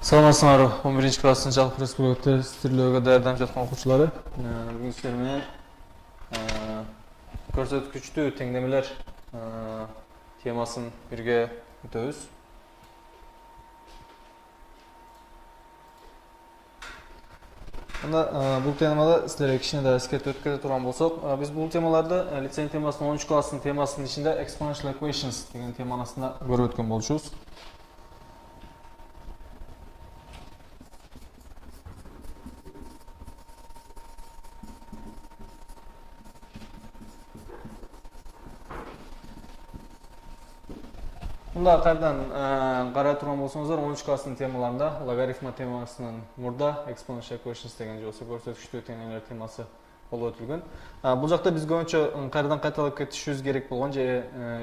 Саламатсыңар, 11 класстын жалпы республика тестирлөөгө даярданып жаткан окуучулары. Бүгүн силер менен көрсөткүчтүү теңдемелер темасын бирге өтөбүз. Бул темада силерге кичине да эскертип өткөрө турган болсок, биз бул темаларды лицей темасынын 10 класстын темасынын ичинде exponential equations деген теманын астында көрүп өткөн болчубуз. Мында кайрадан карай турган болсоңуздар, 10 класстын темаларында логарифма темасынын мурда exponential equations деген же болбосо көрсөткүчтүү теңдемелер темасы болуп өтүлгөн. Бул жакта биз көбүнчө кайрадан кайталап кетишибиз керек болгон же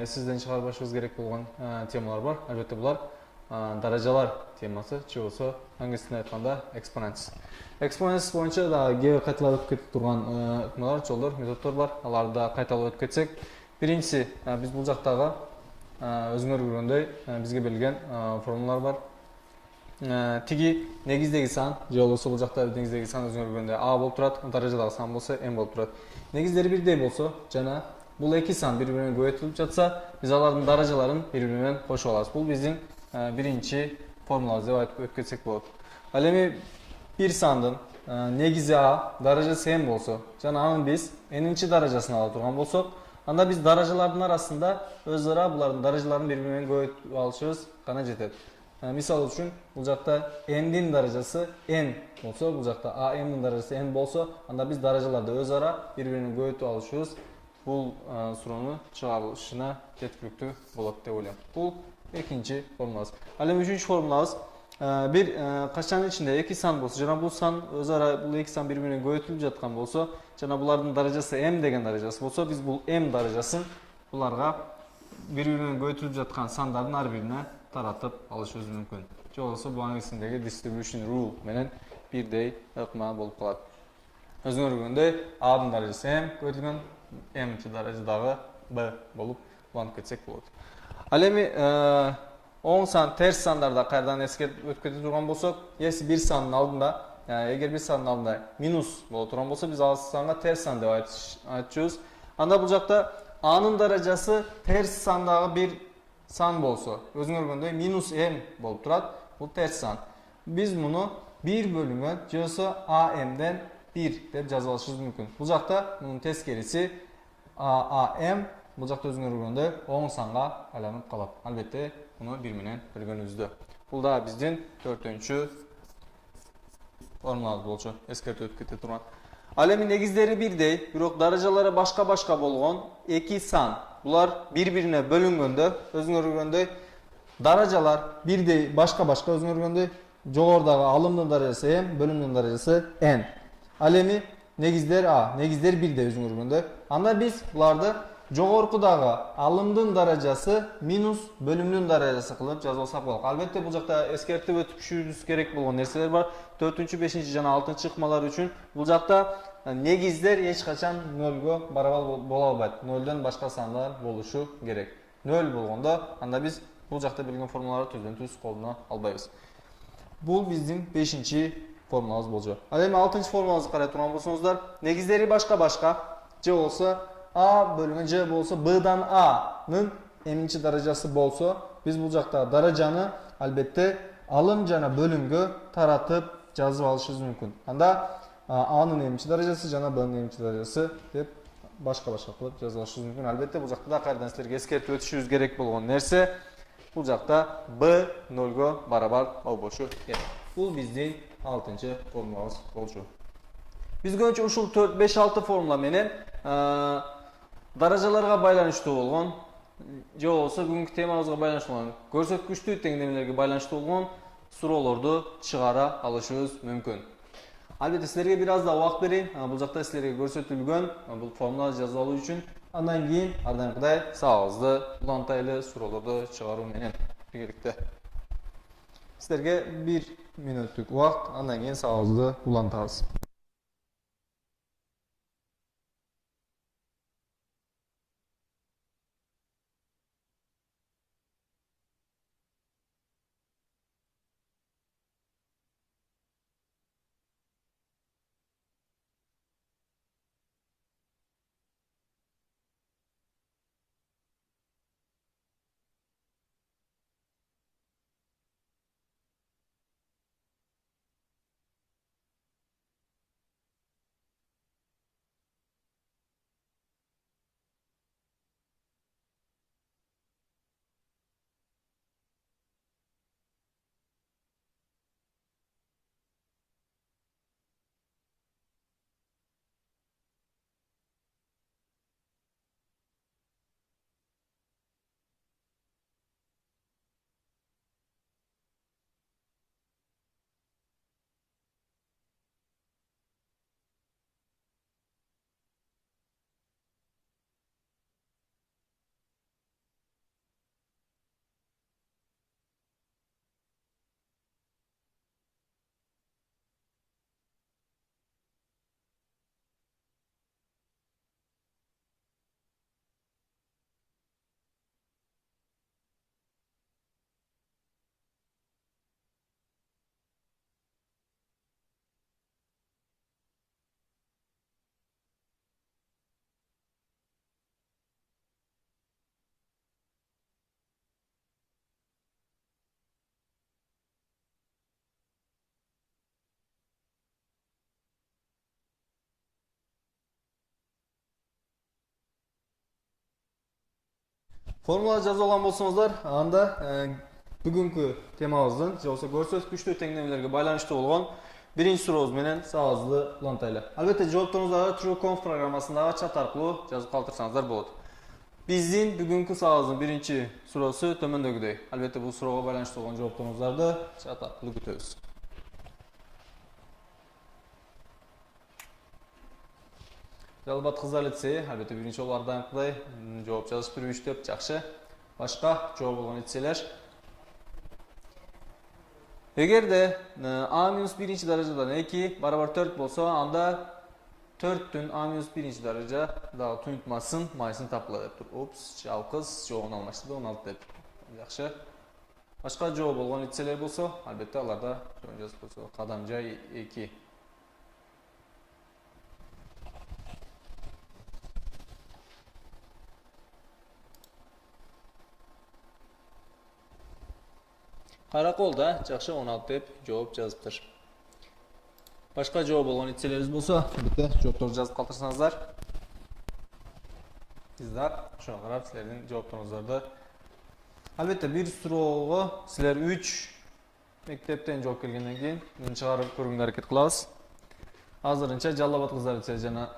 эсибизден чыгарбашыбыз керек болгон темалар бар. Албетте булар даражалар темасы же болбосо англисинде айтканда exponents. Exponents боюнча да кээ кайталап өтүп кетип турган ыкмалар, жолдор, методдор бар. Аларды да кайталап өтүп кетсек, биринчиси биз бул жактагы өзүңөр көргөндөй бизге берилген формулалар бар. Тиги негиздеги сан же болбосо бул жакта негиздеги сан өзүңөр көргөндөй а болуп турат, даражадагы сан болсо m болуп турат. Негиздери бирдей болсо жана бул эки сан бири менен көбөйтүлүп жатса, биз алардын даражаларын бири менен кошуп алабыз. Бул биздин биринчи формулабыз деп айтып өткөрсөк болот. Ал эми бир сандын негизи а, даражасы m болсо жана анын биз n-чи даражасын ала турган болсок, анда биз даражалардын арасында өз ара булардын даражаларын бири менен көбөйтүп алышыбыз гана жетет. Мисалы үчүн, бул жакта n-дин даражасы n болсо, бул жакта a m-дин даражасы n болсо, анда биз даражаларды өз ара бири менен көбөйтүп алышыбыз бул суроону чыгарылышына жеткиликтүү болот деп ойлойм. Бул экинчи формулабыз. Ал эми үчүнчү формулабыз. Бир качанын ичинде эки сан болсо, жана бул сан өз ара бул эки сан бири менен көбөйтүлүп жаткан болсо, жана булардын даражасы m деген даражасы болсо, биз бул m даражасын буларга бири менен көбөйтүлүп жаткан сандардын ар бирине таратып алышыбыз мүмкүн. Же болбосо бул англисиндеги distribution rule менен бирдей ыкма болуп калат. Өзүңөр көргөндөй, a-дын даражасы m көбөйтүлгөн, m-чи даражадагы b болуп уланып кетсек болот. Ал эми оң сан, терс сандарда кайрадан эскертип өткөрүп турган болсок, если бир сандын алдында, эгер бир сандын алдында минус боло турган болсо, биз ал санга терс сан деп айтчубуз. Анда бул жакта a-нын даражасы терс сандагы бир сан болсо, өзүңөр көргөндөй минус m болуп турат. Бул терс сан. Биз муну 1 бөлүнгөн же болбосо a m-ден 1 деп жазып алышыбыз мүмкүн. Бул жакта мунун тескериси a m, бул жакта өзүңөр көргөндөй оң санга айланып калат. Албетте, муну бир менен бөлгөнүбүздө. Бул да биздин 4-чү формулабыз болчу, эскертип өтүп кете турган. Ал эми негиздери бирдей, бирок даражалары башка-башка болгон эки сан. Булар бири-бирине бөлүнгөндө, өзүңөр көргөндөй, даражалар бирдей, башка-башка, өзүңөр көргөндөй, жогорудагы алымдын даражасы m, бөлүмдүн даражасы n. Ал эми негиздер a, негиздер бирдей, өзүңөр көргөндөй. Анда биз буларды жогоркудагы алымдын даражасы минус бөлүмдүн даражасы кылып жазып алсак болот. Албетте, бул жакта эскертип өтүшүбүз керек болгон нерселер бар. 4-чү, 5-чи жана 6-чы ыкмалар үчүн бул жакта негиздер эч качан 0-го барабар боло албайт. 0-дон башка сандар болушу керек. 0 болгондо анда биз бул жакта берилген формулаларды түздөн-түз колдоно албайбыз. Бул биздин 5-чи формулабыз болчу. Ал эми 6-чы формулабызды карай турган болсоңуздар, негиздери башка-башка же болсо a бөлүнгөн же болсо b'дан a-нын m-чи даражасы болсо, биз бул жакта даражаны албетте алым жана бөлүмгө таратып жазып алышыбыз мүмкүн. Анда a-нын m-чи даражасы жана b-нын m-чи даражасы деп башка-башка кылып жазып алышыбыз мүмкүн. Албетте, бул жакта да кайрадан силерге эскертип өтүшүбүз керек болгон нерсе, бул жакта b 0-го барабар болбошу керек. Бул биздин 6-чы формулабыз болчу. Биз көбүнчө ушул 4-5-6 формула менен даражаларга байланыштуу болгон же болбосо бүгүнкү темабызга байланыштуу болгон көрсөткүчтүү теңдемелерге байланыштуу болгон суроолорду чыгара алышыбыз мүмкүн. Албетте, силерге бир аз да убакыт берейин. Бул жакта силерге көрсөтүлгөн бул формуланы жазып алуу үчүн. Андан кийин ар дайымкыдай сабагыбызды улантайлы суроолорду чыгаруу менен биргеликте. Силерге 1 мүнөттүк убакыт, андан кийин сабагыбызды улантабыз. Формула жазып алган болсоңуздар, анда бүгүнкү темабыздын же болбосо көрсөткүчтүү теңдемелерге байланыштуу болгон биринчи сурообуз менен сабагыбызды улантайлы. Албетте жоопторуңуздарды TrueConf программасындагы чат аркылуу жазып калтырсаңыздар болот. Биздин бүгүнкү сабагыбыздын биринчи суроосу төмөндөгүдөй. Албетте бул суроого байланыштуу болгон жоопторуңуздарды чат аркылуу күтөбүз. Жалбат кыздар лицейи, албетте биринчи жолу ардайымкыдай жооп жазышып жүрүштүп, жакшы. Башка жооп болгон лицейлер. Эгерде A-1 даражадан 2 барабар 4 болсо, анда 4-түн A-1 даража дагы туюнтмасын майсын тапкыла деп тур. Упс, жалкыз жообун алмаштырды 16 деп. Жакшы. Башка жооп болгон лицейлер болсо, албетте аларда жооп жазып койсо, кадам жай 2. Каракол да жакшы 16 деп жооп жазыптыр. Башка жооп болгон лицейлерибиз болсо, албетте жоопторду жазып калтырсаңыздар. Биз да ошого карап силердин жоопторуңуздарды. Албетте бир суроого силер 3 мектептен жооп келгенден кийин муну чыгарып көргөнгө аракет кылабыз. Азырынча Жалал абад кыздар лицейи жана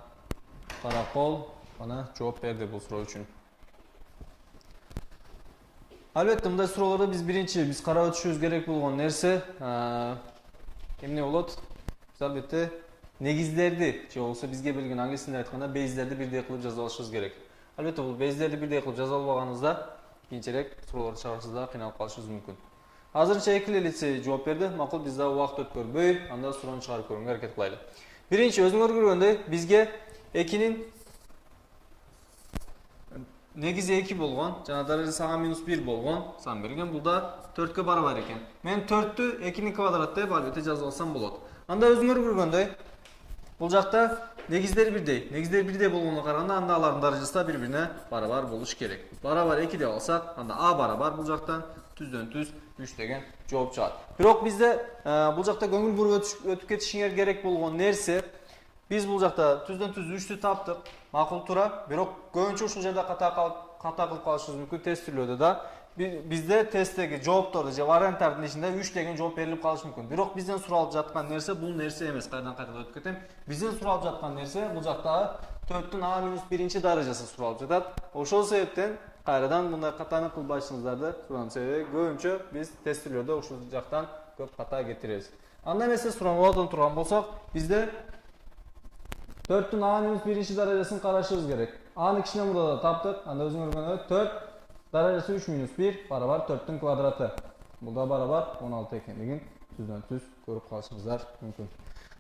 Каракол мына жооп берди бул суроо үчүн. Албетте мындай суроолордо биз карап өтүшүбүз керек болгон нерсе эмне болот? Биз албетте негиздерди, же болбосо бизге берилген англис тилинде айтканда бейздерди бирдей кылып жазып алышыбыз керек. Албетте бул бейздерди бирдей кылып жазып албаганыңызда кийинчерээк суроолорду чыгарышыңызда кыйналып калышыңыз мүмкүн. Азырынча 2 лицей жооп берди. Макул, биз да убакыт өткөрбөй, анда суроону чыгарып көргөнгө аракет кылайлы. Биринчи, өзүңөр көргөндөй, бизге 2-нин негизи 2 болгон, жана даражасы A-1 болгон сан берилген. Бул да 4кө барабар экен. Мен 4-тү 2-нин квадраты деп албетте жазып алсам болот. Анда өзүңөр көргөндөй, бул жакта негиздер бирдей болгонго караганда анда алардын даражасы да бири-бирине барабар болуш керек. Барабар 2 деп алсак, анда А барабар бул жактан түздөн түз 3 деген жооп чыгат. Бирок бизде бул жакта көңүл буруп өтүп кетишиңер керек болгон нерсе, биз бул жакта түздөн түз 3-тү таптык, макул тура. Бирок көбүнчө ушул жерде ката кылып калышыбыз мүмкүн тест түрлөдө да. Бизде тесттеги жоопторду же варианттардын ичинде 3 деген жооп берилип калышы мүмкүн. Бирок бизден суралып жаткан нерсе бул нерсе эмес. Кайдан өтүп кетем. Бизден суралып жаткан нерсе бул жактагы 4-түн A-1 даражасы суралып жатат. Ошол себептен кайрадан мындай катаны кылбашыңыздарды суранам. Себеби көбүнчө биз тест түрлөрдө ушул жактан көп ката кетиребиз. Анда эмесе суроолордон турган болсок, бизде 4-түн A-1 даражасын карашыбыз керек. Аны кичине мурда да таптык. Анда өзүңөр көргөндөй 4 даражасы 3-1 барабар 4-түн квадраты. Бул да барабар 16 экендигин түздөн түз көрүп калышыңыздар мүмкүн.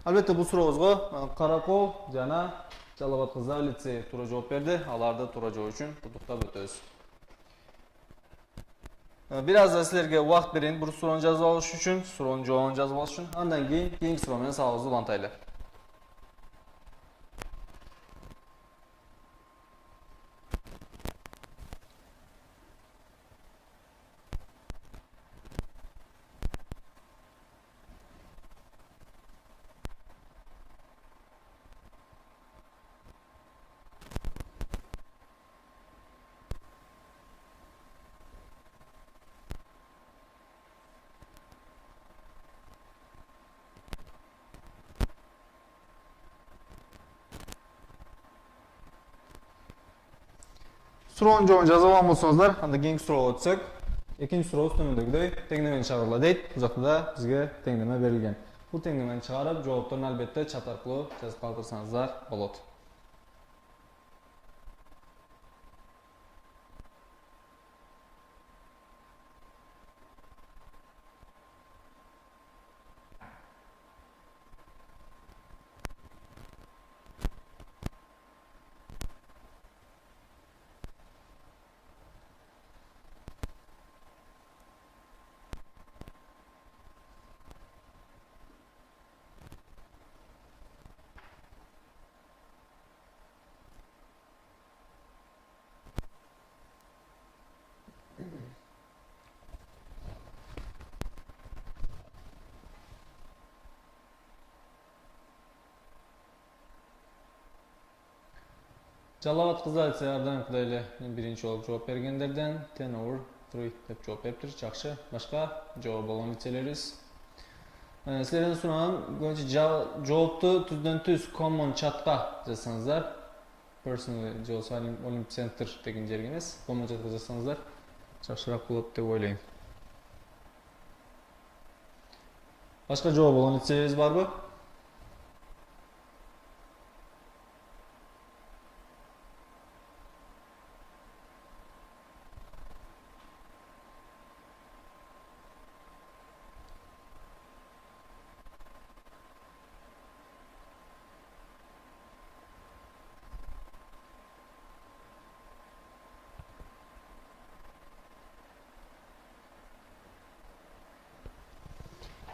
Албетте бул сурообузга Каракол жана Жалал абад кыздар лицейи туура жооп берди. Аларды туура жооп үчүн куттуктап өтөбүз. Бир аз силерге убакыт берейин бул суроону жазып алыш үчүн, суроонун жообун жазып алыш үчүн. Андан кийин кийинки суроо менен сабагыбызды улантайлы. Суроонун жообун жазып алган болсоңуздар, анда кийинки суроого өтсөк, экинчи сурообуз төмөндөгүдөй теңдемени чыгаргыла дейт. Бул жакта да бизге теңдеме берилген. Бул теңдемени чыгарып, жоопторун албетте чат аркылуу жазып калтырсаңыздар болот. Жалап аткызып айтса ардайымкыдай эле биринчи болуп жооп бергендерден 10/3 деп жооп бериптир. Жакшы. Башка жооп болгон лицелерибиз. Силерден сураган көбүнчө жоопту түздөн түз common chatка жазсаңыздар, personally же болбосо Olymp Center деген жерге эмес, common chatка жазсаңыздар жакшыраак болот деп ойлойм. Башка жооп болгон лицелерибиз барбы?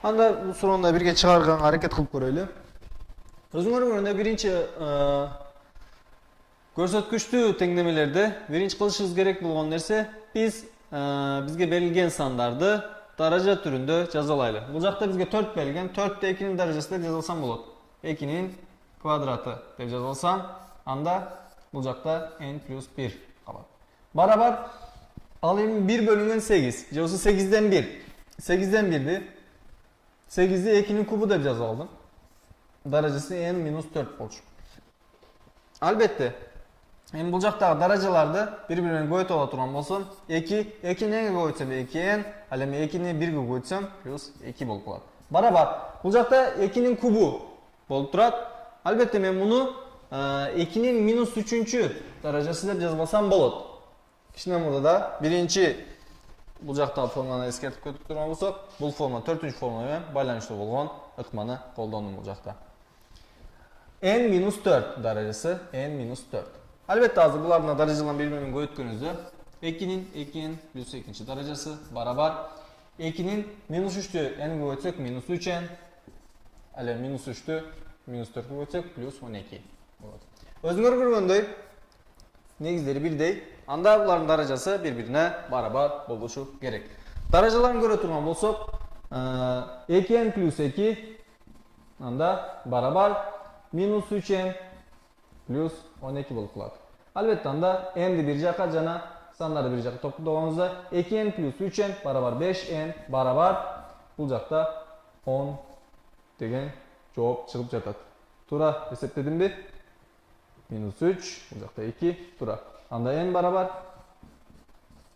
Анда бул суроону да бирге чыгарганга аракет кылып көрөлү. Өзүңөр көргөндөй биринчи көрсөткүчтүү теңдемелерде биринчи кылышыбыз керек болгон нерсе бизге берилген сандарды даража түрүндө жазалайлы. Бул жакта бизге 4 берилген, 4-тө 2-нин даражасы деп жазалсам болот. 2-нин квадраты деп жазалсам, анда бул жакта n плюс 1 калат. Барабар ал эми 1 бөлүнгөн 8, же болбосо 8ден 1. 8ден 1ди 8'i 2'nin kubu da biraz aldım. Daracası n minus 4 bolчу. Albatta, endi bu jaqdagi darajalarda bir-birini koyup ola turgan bolsam, 2 nega koysam 2n, al endi 2'ni 1ga koysam plus 2 bolуп калат. Barabar. Bu jaqda 2'nin kubu bolуп турат. Albatta men bunu 2'nin minus 3-cü darajası deb жазбасам болот. Кичине мурда да birinci бұл жақтағы форманы ескертіп көтіп тұрған болсақ, бұл форма 4-ші формамен байланышты болған ықманы қолдану бұл жақта. n-4 даражасы n-4. Әлбетте азыр бұлардың даражаларын бір-бірімен көйткөнүздө 2'nin плюс 2 даражасы барабар 2'nin минус 3'тü n-ге көйтсөк минус 3n, әле минус 3'тü минус 4-ге көйтсөк плюс 12 болот. Өзүңөр көргөндөй негиздери бирдей. Анда булардын даражасы bir-birine барабар болушу керек. Даражаларын көрө турган болсок, 2n плюс 2 анда барабар минус 3n плюс 12 болуп калат. Албетте анда n'ди бир жака жана сандарды бир жака топтогонубузда 2n плюс 3n барабар 5n барабар бул жакта 10 деген жооп чыгып жатат. Туура эсептедимби? Минус 3, бул жакта 2, туура. Анда n барабар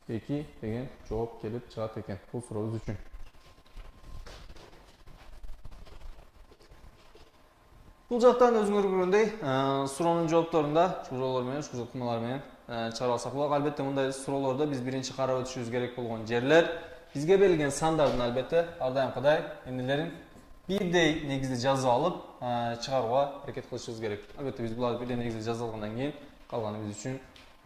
2 деген жооп келип чыгат экен бул сурообуз үчүн. Бул жактан өзүңөр көргөндөй суроонун жоопторунда суроолор менен, ыкмалар менен чыгарып алсак болот. Албетте мындай суроолордо биз биринчи карап өтүшүбүз керек болгон жерлер бизге берилген сандардын албетте ар дайымкыдай эмнелерин бирдей негизде жазып алып чыгарууга аракет кылышыбыз керек. Албетте биз буларды бирдей негизде жазып алгандан кийин калганы биз үчүн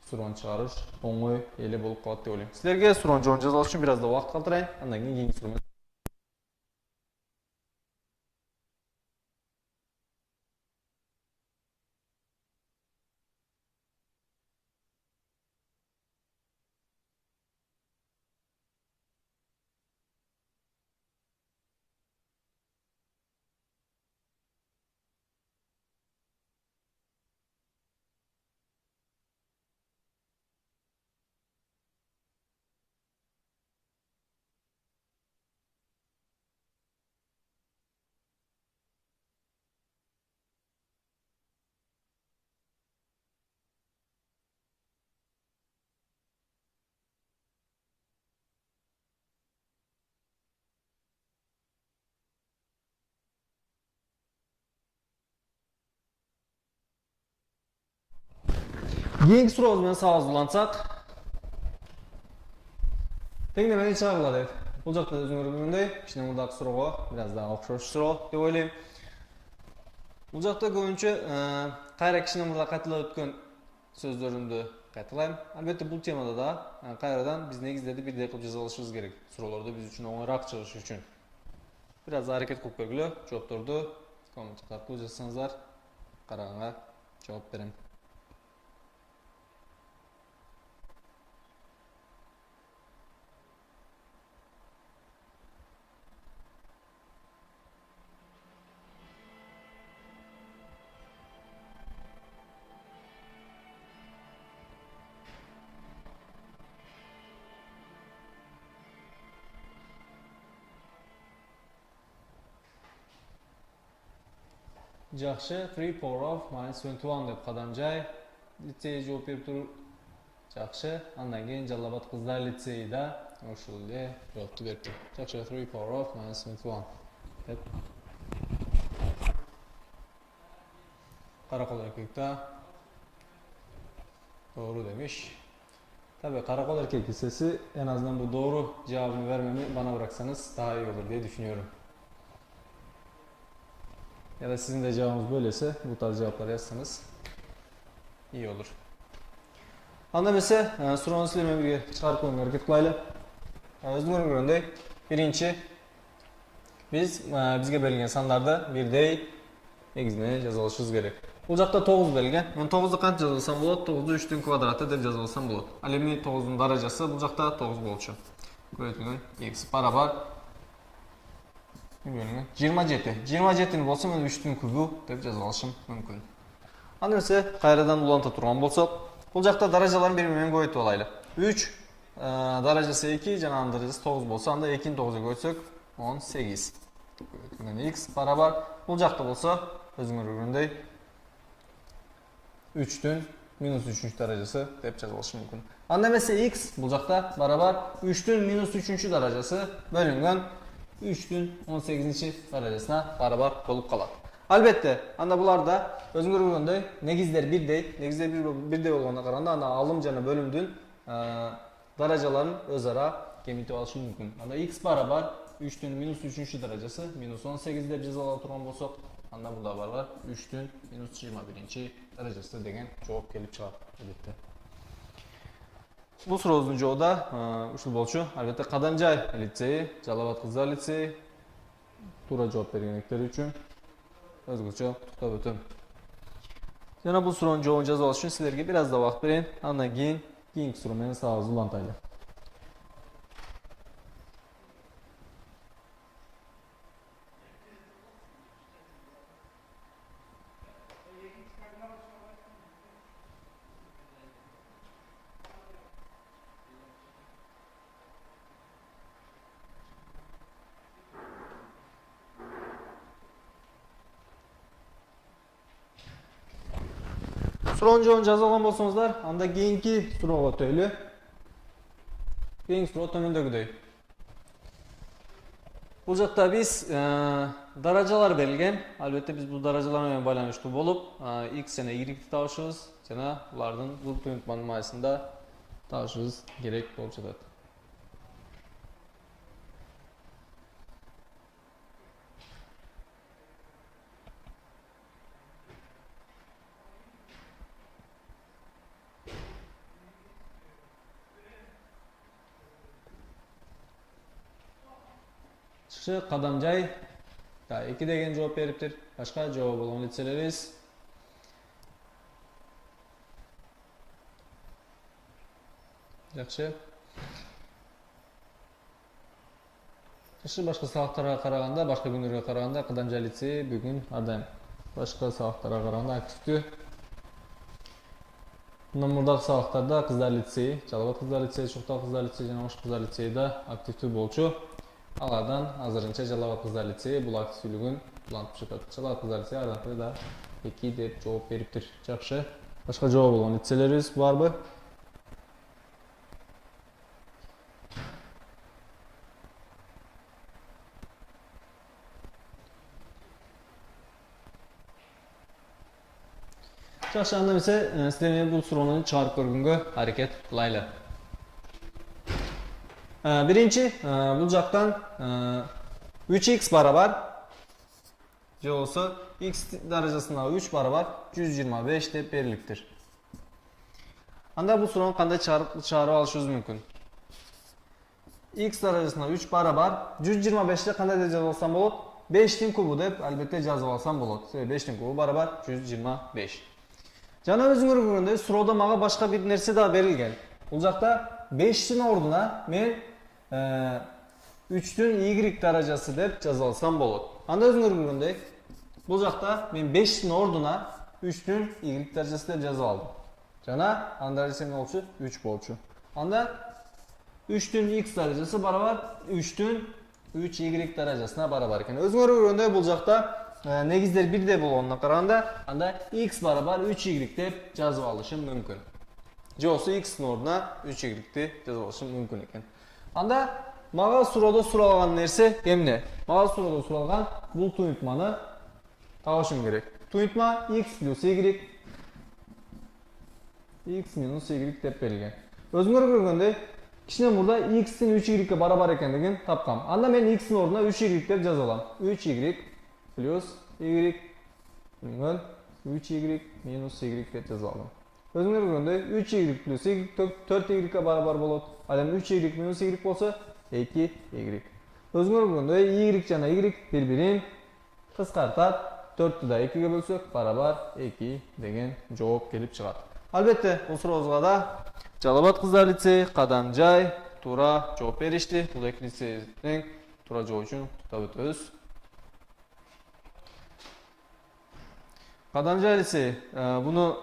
суроону чыгарыш оңой эле болуп калат деп ойлойм. Силерге суроону жооп жазып алыш үчүн бир аз да убакыт калтырайын, андан кийин кийинки суроо. Keyinki suroobuz менен сабагыбызды улантсак, теңдемени чыгаргыла дейт. Бул жакта өзүңөр көргөндөй, кичине мурдагы суроого бир аз да окшош суроо деп ойлойм. Бул жакта көбүнчө кайра кичине мурда кайталап өткөн сөздөрүмдү кайталайм. Албетте бул темада да кайрадан биз негиздерди бирдей кылып жаза алышыбыз керек. Суроолорду биз үчүн оңоюраак чыгышы үчүн. Бир аз аракет кылып көргүлө, жоопторду коммент аркылуу жазсаңыздар, караганга жооп берем. Жақшы, 3 power of minus 21 деп Қадамжай лицей жооп берип туруп. Жақшы, андан кийин Жалал Абад кыздар лицейде ошол эле жоопту берипти. Жақшы, 3 power of minus 21 деп. Каракол эркекте doğru demiş. Tabii karakol erkek lisesi en azından bu doğru cevabını vermemi bana bıraksanız daha iyi olur diye düşünüyorum. Ya da sizin de cevabınız böyleyse bu tarz cevaplar yazsanız iyi olur. Anda mesela sorularını sizlerle birlikte çıkarıp koyun hareket kılaylı. Özgür göründü. Birinci biz bizge berilgen sanlarda bir dey egizine yazılışımız gerek. Бұл жақта 9 берілген. Мен 9-ды қанша жазалсам болады? 9-ды 3-тің квадраты деп жазалсам болады. Ал эми 9-дун даражасы бұл жақта 9 болчу. Көбөйтүлгөн x барабар 27. 27 болсо мен 3-тің кубу деп жазалышым мүмкүн. Анда эмесе кайрадан уланта турган болсок, бұл жақта даражаларын бири-бири көбөйтүп алайлы. 3 даражасы 2, жанагынын даражасы 9 болсо, анда 2-ні 9-а көбөйтсөк 18. X барабар бұл жақта болсо, өзүңөр көргөндөй 3'tün minus 3. derecesi деп жазылышы мүмкін. Анда эмесе x бұл жақта барабар 3'tün minus 3. derecesi бөлүнгөн 3'tün 18. derecesine барабар болуп калат. Албетте, анда буларда өзүңөр көргөндөй негиздер бирдей, бирдей болгонуна караганда анда алым жана бөлүмдүн даражаларын өз ара кемитип алышы мүмкүн. Анда x барабар 3'tün minus 3. derecesi minus 18 деп жазыла турган болсок, анда бunda барабар 3'tün minus 21. derecesi деген жооп келип чыгат албетте. Бул сурооздун жообу да ушул болчу. Албетте Кадамжай лицейи, Жалал Абад кыздар лицейи туура жооп бергендиктери үчүн өзгөчө куттуктап өтөм. Жана бул суроонун жообун жазып алыш үчүн силерге бир аз да убакыт берейин. Андан кийинки суроо менен сабагыбызды улантайлы. Суроонун жообун жазып алган болсоңуздар, анда кийинки суроого өтөлү. Кийинки суроо төмөндөгүдөй. Бул жакта биз даражалар берилген. Албетте биз бул даражалар менен байланыштуу болуп, x жана y табышыбыз жана булардын бул пункт маанайсында табышыбыз керек болуп жатат. Кадамжай 2 деген жооп бериптир. Башка жооп болгон лицелерибиз жакшы. Башка сабактарга караганда, башка күндөргө караганда Кадамжай лицейи бүгүн ардайым башка сабактарга караганда активдүү. Мындан мурдагы сабактарда кыздар лицейи, Жалал Абад кыздар лицейи, Чоктал кыздар лицейи жана Ош кыздар лицейиде активдүү болчу. Алардан азырынча Жалал Абад кыздар лицейи бул активдүүлүгүн улантып жатат. Жалал Абад кыздар лицейи ардакы да 2 деп жооп бериптир. Жакшы. Башка жооп болгон лицейлерибиз барбы? Жакшы, анда эмесе силер бул суроону чыгарып көргөнгө аракет кылайлы. Birinci, bu jaqdan 3x barabar же болсо x даражасындагы 3 barabar 125 деп берилиптир. Анда бул суроону кандай чыгарып алышыбыз мүмкүн? X даражасындагы 3 barabar 125ти кандай деп жазып алсам болот? 5-тин кубу деп албетте жазып алсам болот. 5-тин кубу barabar 125. Жана өзүңөр көргөндөй суроодо мага башка бир нерсе да берилген. Бул жакта 5-тин ордуна мен 3'tün y darajасы деп жазып алсам болот. Анда өзүңөр көргөндөй, бул жакта мен 5'тин ордуна 3'tün y darajасы деп жазып алдым. Жана анда даражасы эмне болчу? 3 болчу. Анда 3'tün x darajасы барабар 3'tün 3y darajасына барабар экен. Өзүңөр көргөндөй бул жакта негиздер бирдей болгонуна караганда анда x барабар 3y деп жазып алышым мүмкүн. Же болсо x-тин ордуна 3y-ти жазып алышым мүмкүн экен. Анда мага суроодо суралган нерсе эмне? Мага суроодо суралган бул туюнтманы табышым керек. Туюнтма x плюс y x минус y деп берилген. Өзүңөр көргөндөй, кичине мурда x-тин 3y-ке барабар экендигин тапкам. Анда мен x-тин ордуна 3y деп жазып алам. 3y плюс y мүнөн 3y минус y деп жазып алдым. Өзүңөр көргөндөй 3y плюс y 4y-ке барабар болот. Ал эми 3y минус y болсо 2y. Өзүңөр көргөндөй y жана y бири-бирин кыскартат. 4-тү да 2-ге бөлсөк барабар 2 деген жооп келип чыгат. Албетте, бул сурообузга да Жалал Абад кыздар лицейи, Кадамжай туура жооп беришти. Бул эки лицейдин туура жооп үчүн куттуктап өтөбүз. Кадамжай лицейи, буну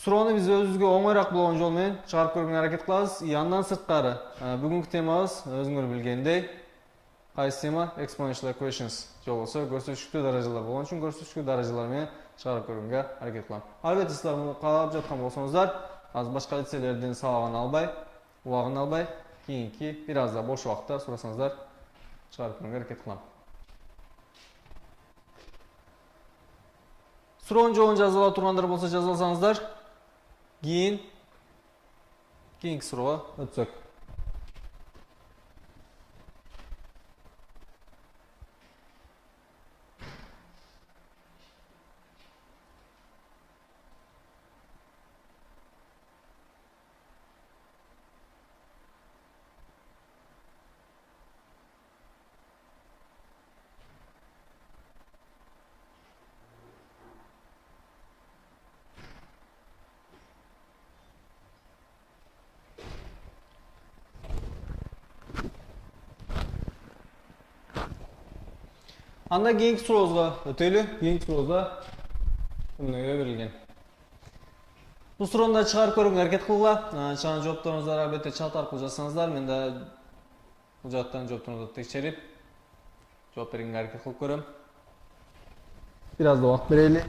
суроону биз өзүбүзгө оңоюраак болгон жол менен чыгарып көргөнгө аракет кылабыз. Андан сырткары, бүгүнкү темабыз өзүңөр билгендей, кайсы тема exponential equations же болбосо көрсөтүчтүү даражалар болгон үчүн көрсөтүчтүү даражалар менен чыгарып көргөнгө аракет кылам. Албетте силер муну каалап жаткан болсоңуздар, азыр башка лицейлердин сабагын албай, убагын албай, кийинки бир аз да бош убакта сурасаңыздар чыгарып көргөнгө аракет кылам. Суроонун жообун жазып ала тургандар болсо жазып алсаңыздар, кийинки суроого өтсөк. Анда кийинки сурообузга өтөлү. Кийинки сурообузда эмнеге берилген? Бул суроону да чыгарып көргөнгө аракет кылгыла. Чыган жоопторуңузду албетте чат аркылуу жазсаңыздар, мен да бул жактан жоопторуңузду текшерип жооп бергенге аракет кылып көрөм. Бир аз да убакыт берели.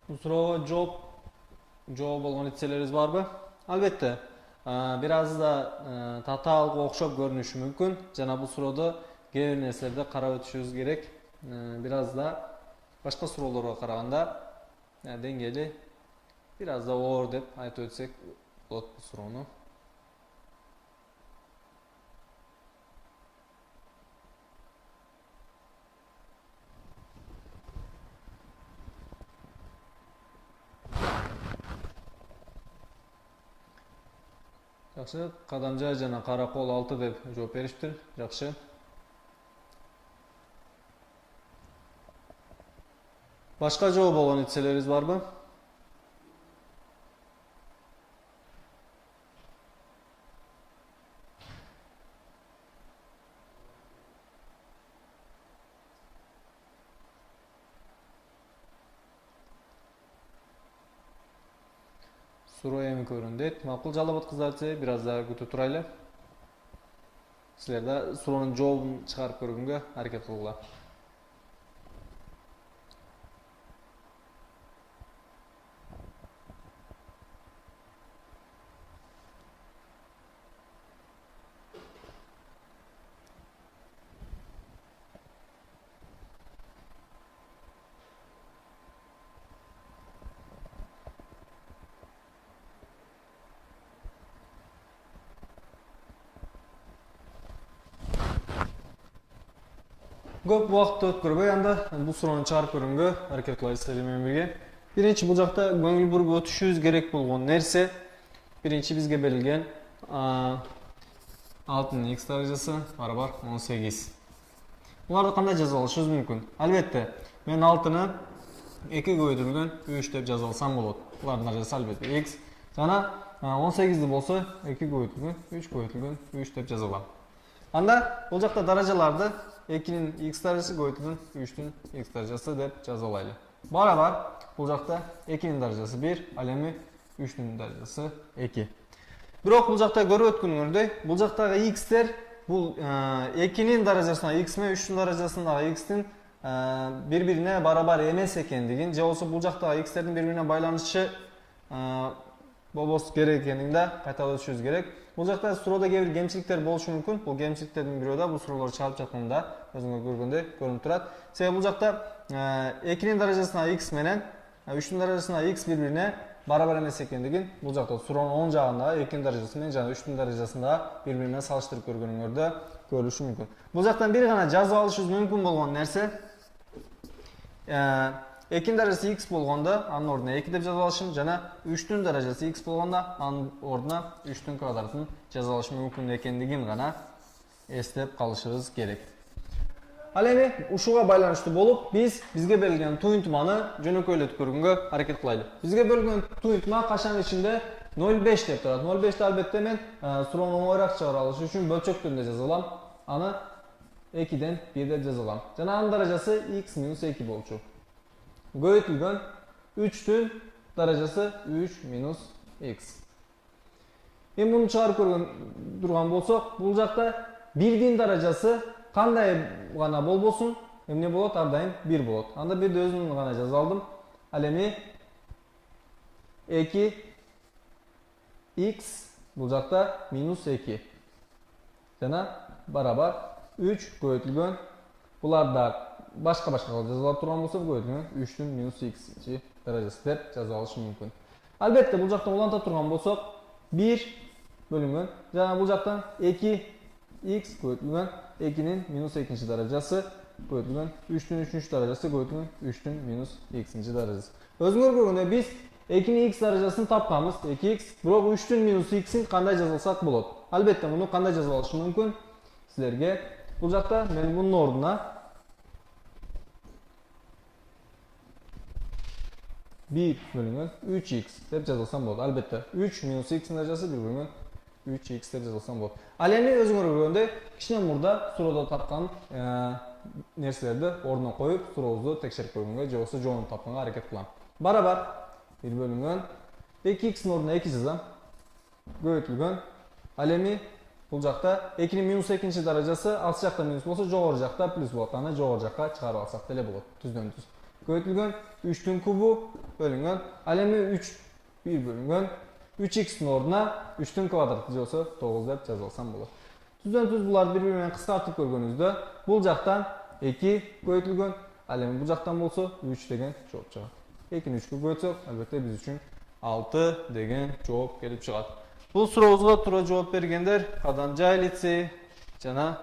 Бул суроого жооп болгон лицейлериңиз барбы? Албетте, бир аз да татаалга окшоп көрүнүшү мүмкүн. Жана бул суроодо кээ бир нерселерди карап өтүшүбүз керек. Бир аз да башка суроолорго караганда деңгээли бир аз да оор деп айтып өтсөк болот бул суроону. Жакшы, Кадамжай жана Каракол 6 деп жооп бериштир. Жакшы. Башка жооп болгон лицейлериңиз барбы? Суроо эми көрүндүт. Макул, Жалал Абад кыздар лицейи, бир аз да күтүп турайлы. Силер да суроонун жообун чыгарып көргөнгө аракет кылгыла. Көп убакытты өткөрбөй анда бул суроону чыгарып көргөнгө аракет кылайбыз силер менен бирге. Биринчи бул жакта көңүл буруп өтүшүбүз керек болгон нерсе биринчи бизге берилген алтынын x даражасы барабар 18. Буларды кандай жазып алышыбыз мүмкүн? Албетте, мен алтыны 2 көбөйтүлгөн 3 деп жазып алсам болот. Булардын даражасы албетте x. Жана 18ди болсо 2 көбөйтүлгөн 3 көбөйтүлгөн 3 деп жазып алам. Анда бул жакта даражаларды 2'nin x darajası көбөйтүлгөн 3'tün x darajası деп жазып алайлы. Барабар бул жакта 2'nin darajасы 1, ал эми 3'tün darajасы 2. Бирок бул жакта көрүп өткөнүңөрдөй, бул жактагы x'тер бул 2'nin darajasына x менен 3'tün darajасындагы x'тин бири-бирине барабар эмес экендигин, же болбосо бул жактагы x'тердин бири-бирине байланышы болбосу керек экендигин да кайталап өтүшүбүз керек. Бул жакта суроодо кээ бир кемчиликтер болушу мүмкүн. Бул кемчиликтердин бирөө да бул суроолорду чыгарып жатканда өзүңөр көргөндөй көрүнүп турат. Себеби бул жакта 2'nin даражасына x менен 3'тün даражасына x бири-бирине барабар эмес экендигин бул жакта суроонун оң жагындагы 2'nin даражасы менен жана 3'тün даражасындагы бири-бирине салыштырып көргөнүңөрдө көрүлүшү мүмкүн. Бул жактан бир гана жазып алышыбыз мүмкүн болгон нерсе 2'nin darajасы x болгондо анын ордуна 2 деп жазып алышым, жана 3'тün даражасы x болгондо анын ордуна 3'тün квадратын жазып алышым мүмкүн экендигин гана эстеп калышыбыз керек. Ал эми ушуга байланыштуу болуп бизге берилген туюнтманы жөнөкөйлөтүп көргөнгө аракет кылайлы. Бизге берилген туюнтма кашан ичинде 0,5 деп турат. 0,5'ти албетте мен суроону оңоюраак чыгара алыш үчүн бөлчөк түрүндө жазып алам. Аны 2'den 1 деп жазып алам. Жана анын даражасы x - 2 болчу. Көбөйтүлгөн 3'tün даражасы 3 минус x. Эми муну чыгарып көргөн турган болсок, бул жакта 1'дин даражасы кандай гана болбосун, эмне болот? Ар дайым 1 болот. Анда 1'ди өзүм гана жазып алдым. Ал эми 2x бул жакта минус 2. Жана барабар 3 көбөйтүлгөн буларда башка жазылып турган болсо көбөйтүлгөн 3'тün минус x даражасы деп жазып алыш мүмкүн. Албетте бул жактан уланта турган болсок 1 бөлүнгөн жана бул жактан 2x көбөйтүлгөн 2'nin минус 2 даражасы көбөйтүлгөн 3'тün 3 даражасы көбөйтүлгөн 3'тün минус x даражасы. Өзүңөр көргөндөй биз 2'nin x даражасын тапканбыз 2x, бирок 3'тün минус x'ин кандай жазып алсак болот? Албетте муну кандай жазып алышым мүмкүн силерге? Бул жакта мен мунун ордуна 1 бөлүнгөн 3x деп жазылсам болот. Албетте 3 минус x даражасы 1 бөлүнгөн 3x деп жазылсам болот. Ал эми өзүңөр көргөндөй кичине мурда суроодо тапкан нерселерди ордуна коюп, сурообузду текшерип көргөнгө же болбосо жоону тапканга аракет кылам. Барабар 1 бөлүнгөн 2x'in ордуна 2 жазам. Көбөйтүлгөн. Ал эми бул жакта 2'nin минус 2 даражасы алыс жакта минус болсо, жогору жакта плюс болот. Аны жогору жакка чыгарып алсак деле болот. Түздөн түз. Көбөйтүлгөн 3'тün кубу бөлүнгөн. Ал эми 1 бөлүнгөн 3x'in ордуна 3'тün квадраты же болбосо 9 деп жазып алсам болот. Түздөн түз буларды бири-бири менен кыскартып көргөнүбүздө бул жактан 2 көбөйтүлгөн. Ал эми бул жактан болсо 3 деген жооп чыгат. 2'ni 3 көбөйтсөк, албетте биз үчүн 6 деген жооп келип чыгат. Бул сурообузга туура жооп бергендер Каданжай лицей жана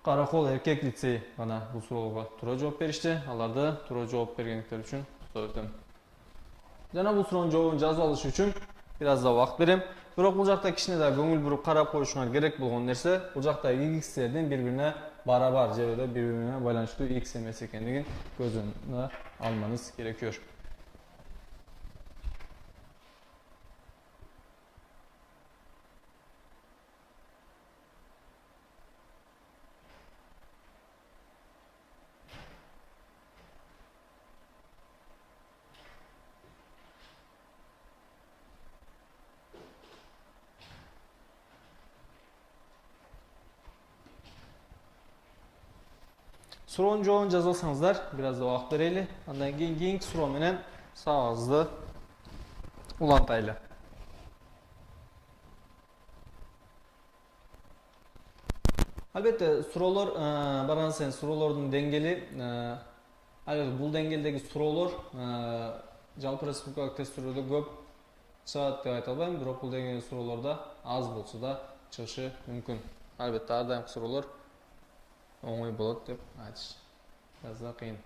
Каракол эркек лицей гана бул суроого туура жооп беришти. Аларды туура жооп бергендиктери үчүн куттук этем. Жана бул суроонун жообун жазып алыш үчүн бир аз да убакыт берем. Бирок бул жакта кичине да көңүл буруп карап коюшуңар керек болгон нерсе, бул жакта x'тердин бири-бирине барабар же бири-бирине байланыштуу x эмес экендигин көз önүнө алмаңыз керекир. Суроонун жообун жазып алсаңыздар, бир аз да убакыт берели. Андан кийинки суроо менен сабагыбызды улантайлы. Албетте, суроолор барган сайын суроолордун деңгээли, албетте бул деңгээлдеги суроолор жалпы республикалык тесттерде көп чыгат деп айта албайм, бирок бул деңгээлдеги суроолорда аз болсо да чыгышы мүмкүн. Албетте ар дайымкы суроолор оңой болот деп айтыш. Жазда кыйын.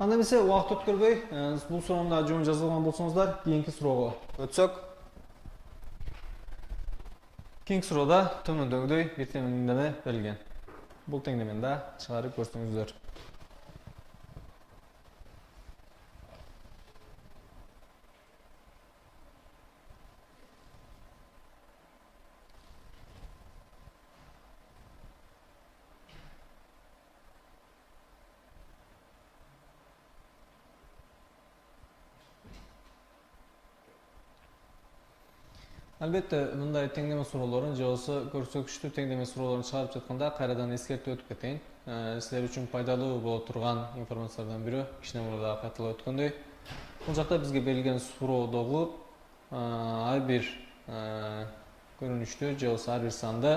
Анда эмесе убакыт өткөрбөй, бул суроонда жоон жазылган болсоңуздар, кийинки суроого өтсөк. Кийинки суроодо төмөндөгүдөй бир теңдеме берилген. Бул теңдемени да чыгарып көрсөңүздөр. Албетте, мындай теңдеме суроолорун же болбосо көрсөтүктүү теңдеме суроолорун чыгарып жатканда кайрадан эскертип өтүп кетейин. Силер үчүн пайдалуу боло турган информациялардан бири кичине мурда кайталап өткөндөй. Бул жакта бизге берилген суроодогу ар бир көрүнүштү же болбосо ар бир санды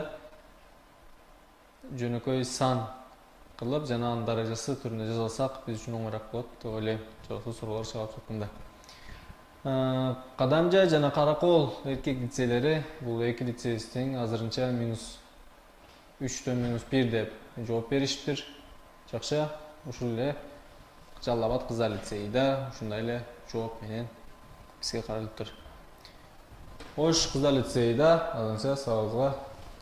жөнөкөй сан кылып жана анын даражасы түрүндө жаза алсак биз үчүн оңоюраак болот деп ойлойм. Же болбосо суроолор чыгарып жатканда. Кадамжа жана Каракол эркек лицейлери бул эки лицейибиздин азырынча -3/-1 деп жооп беришиптир. Жакшы, ушул эле Жалал Абад кыздар лицейи да ушундай эле жооп менен бизге каралыптыр. Ош кыздар лицейи да азырынча сурообузга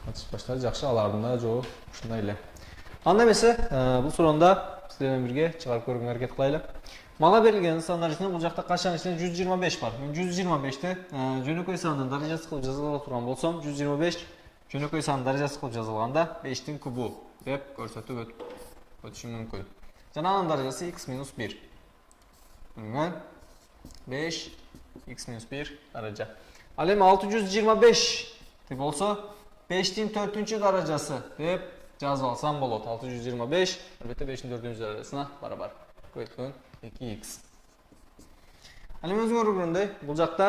катышып баштады. Жакшы, алардын да жообу ушундай эле. Анда эмесе бул суроону сиздер менен бирге чыгарып көрүүгө аракет кылайлы. Мага берилген сандар ичинде бул жакта качанын ичинде 125 бар. Мен 125ти жөнөкөй сандын даражасы кылып жазыла турган болсом, 125 жөнөкөй сандын даражасы кылып жазылганда 5тин кубу деп көрсөтүп өтүшүм мүмкүн. Жана анын даражасы x-1. 5 x-1 даража. Ал эми 625 болсо 5тин 4-чү даражасы деп жазып алсам болот. 625 албетте 5тин 4-чү даражасына барабар. Көйткөн 2x. Ал эми өзүңөр көргөндөй, бул жакта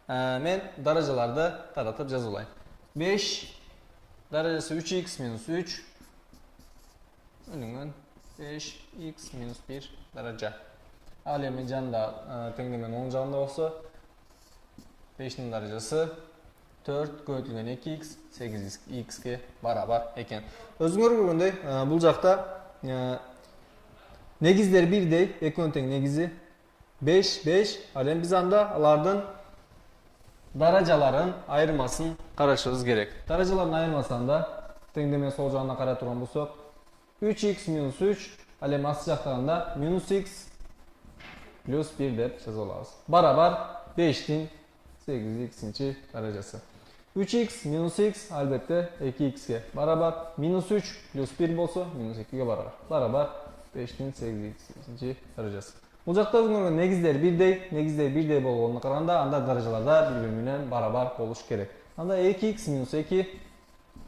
мен даражаларды таратып жазуулайм. 5 даражасы 3x-3 бөлүнгөн 5x-1 даража. Ал эми жанында теңдеменин оң жагында болсо 5тин даражасы 4 көбөйтүлгөн 2x 8x'ке барабар экен. Өзүңөр көргөндөй, бул жакта негиздер бирдей, экөөнүн тең негизи 5. Ал эми биз анда алардын даражаларын айырмасын карашыбыз керек. Даражалардын айырмасында теңдеме сол жагына карай турган болсок 3x-3, ал эми асты жактаганда -x плюс 1 деп жазып алабыз. Барабар 5тин 8x даражасы. 3x-x албетте 2x'ке барабар. -3 плюс 1 болсо -2ге барабар. Барабар 5тин 8x даражасы. Бул жакта өзүңөргө негиздер бирдей болгонуна караганда анда даражаларда бири-бири менен барабар болуш керек. Анда 2x-2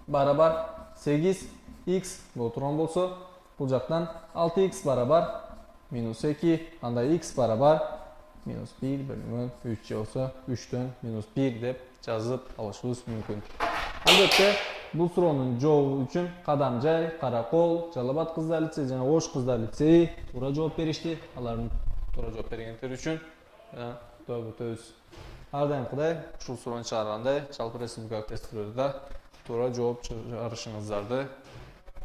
барабар 8x боло турган болсо, бул жактан 6x барабар -2, анда x барабар -1/3 же болсо 3төн -1 деп жазып алышыбыз мүмкүн. Албетте, бул суроонун жообу үчүн Кадамжай, Каракол, Жалал Абад кыздар лицейи жана Ош кыздар лицейи туура жооп беришти. Алардын туура жооп бергендери үчүн өтөбүз. Ар дайымкыдай ушул суроону чыгаргандай жалпы республикалык тесттерде да туура жооп чыгарышыңыздарды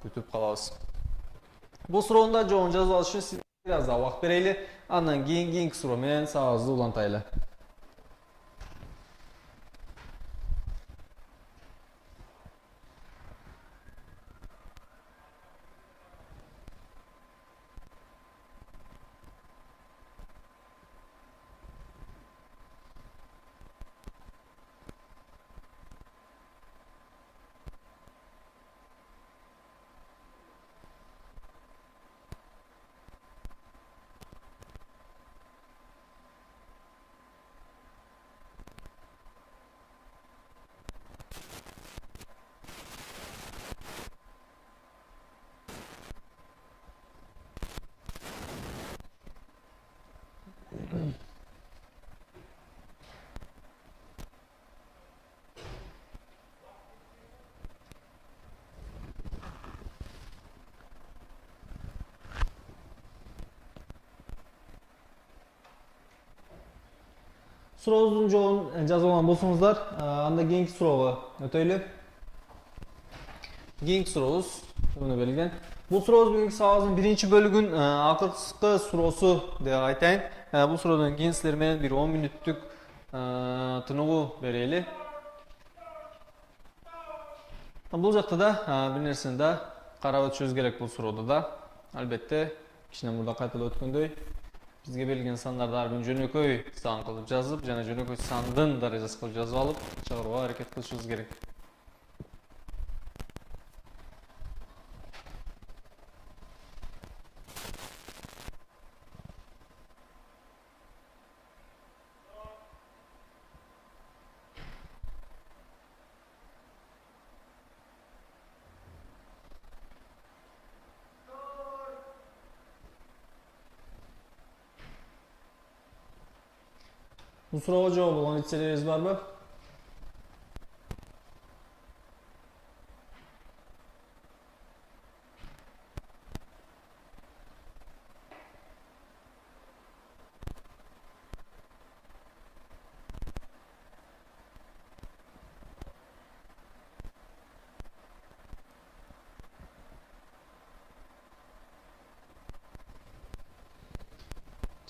күтүп калабыз. Бул суроонда жообун жазып алыш үчүн сизге бир аз убакыт берели. Андан кийинки суроо менен сабагыбызды улантайлы. Сурообуздун жообун жазып алган болсоңуздар, анда кийинки суроого өтөйлү. Кийинки сурообуз мына берилген. Бул сурообуз бүгүнкү сабагыбыздын биринчи бөлүгүн акыркы суроосу деп айтайын. Бул суроодон кийин силер менен бир 10 мүнөттүк тыныгуу берели. Бул жакта да бир нерсени да карап өтүшүбүз керек бул суроодо да. Албетте, кичине мурда кайталап өткөндөй, бизге берилген сандарды ар бирин жөнөкөй сан кылып жазып, жана жөнөкөй сандын даражасы кылып жазып алып, чыгарууга аракет кылышыбыз керек. Бул суроого жооп болгон ичселерибиз барбы?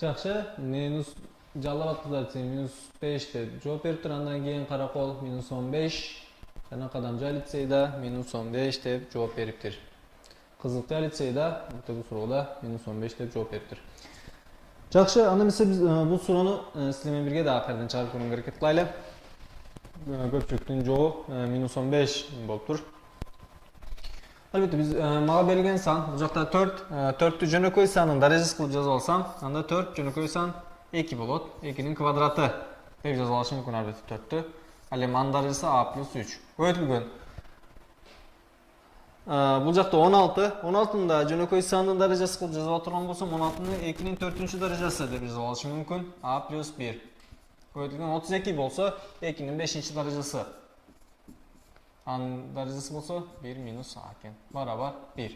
Жакшы, минус жалап аткызат минус 5 деп жооп бериптир. Андан кийин каракол минус 15, жана кадамжа лицейда минус 15 деп жооп бериптир. Кызылтыя лицейда бул суроодо минус 15 деп жооп бериптир. Жакшы, анда эмесе биз бул суроону силер менен бирге да акырдан чыгарып көрүүгө аракет кылайлы. Көпчүлүктүн жообу минус 15 болуптур. Албетте биз мага берилген сан, бул жакта 4'тү жөнөкөй сандын даражасы кылып жазып алсам, анда 4 жөнөкөй сан 2 болот. 2'nin квадраты деп жазып алышым мүмкүн албетте 4'тү. Ал эми анын даражасы a плюс 3. Көбөйтүлгөн. Бул жакта 16. 16'ны да жөнөкөй сандын даражасы кылып жазып турган болсом, 16'ны 2'nin 4'үнчү даражасы деп жазып алышым мүмкүн. a плюс 1. Көбөйтүлгөн 32 болсо, 2'nin 5'инчи даражасы. Анын даражасы болсо 1 минус a экен. Барабар 1.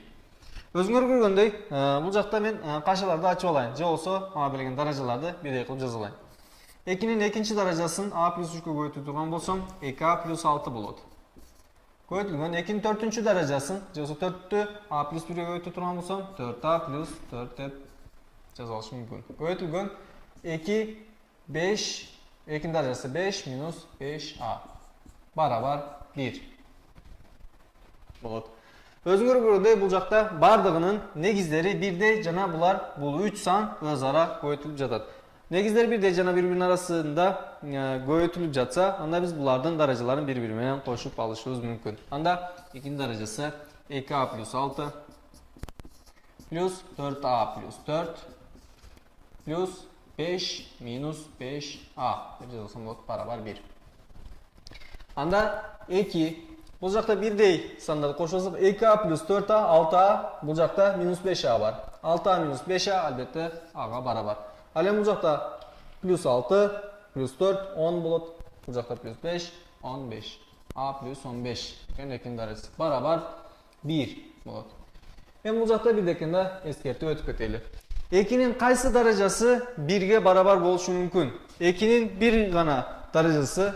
Өзүңөр көргөндөй, бул жакта мен кашаларды ачып алайын. Же болсо, мага берилген даражаларды бирдей кылып жазып алайын. 2'nin экинчи даражасын a плюс 3 көбөйтүп турган болсом, 2a плюс 6 болот. Көбөйтүлгөн 2'nin 4'үнчү даражасын, же болсо 4'тү a плюс 1 көбөйтүп турган болсом, 4a плюс 4 деп жазып алышым мүмкүн. Көбөйтүлгөн 2, 5, 2'nin даражасы 5 минус 5a барабар 1 болот. Өзүңөр көргөндөй, бул жакта бардыгынын негиздери бирдей, жана бул 3 сан өз ара көбөйтүлүп жатат. Негиздер бирдей жана бири-биринин арасында көбөйтүлүп жатса, анда биз булардын даражаларын бири-бири менен кошуп алышыбыз мүмкүн. Анда 2'nin даражасы 2a плюс 6 плюс 4a плюс 4 плюс 5 минус 5a деп жазсам болот, барабар 1. Анда 2 бул жакта бирдей сандарды кошсок, 2a плюс 4a, 6a, бул жакта минус 5a бар. 6a минус 5a албетте ага барабар. Ал эми бул жакта плюс 6, плюс 4, 10 болот. Бул жакта плюс 5, 15. a плюс 15 экен, 2'nin даражасы барабар 1 болот. Эми бул жакта бирдей экен да, эскертип өтүп кетели. 2'nin кайсы даражасы 1ге барабар болушу мүмкүн? 2'nin бир гана даражасы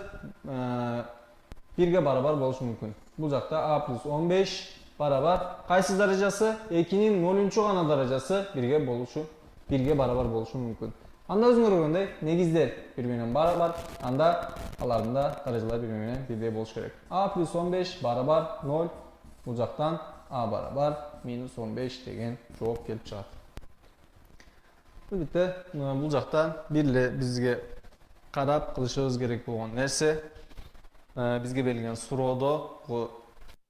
1ге барабар болушу мүмкүн. Бул жакта a плюс 15 барабар кайсы даражасы? 2'nin 0'унчу гана даражасы 1ге барабар болушу мүмкүн. Анда өзүңөр көргөндөй, негиздер бири-бири менен барабар, анда алардын да даражалары бири-бири менен бирдей болуш керек. a плюс 15 барабар 0, бул жактан a барабар минус 15 деген жооп келип чыгат. Албетте, бул жактан бир эле бизге карап кылышыбыз керек болгон нерсе, бизге берилген суроодо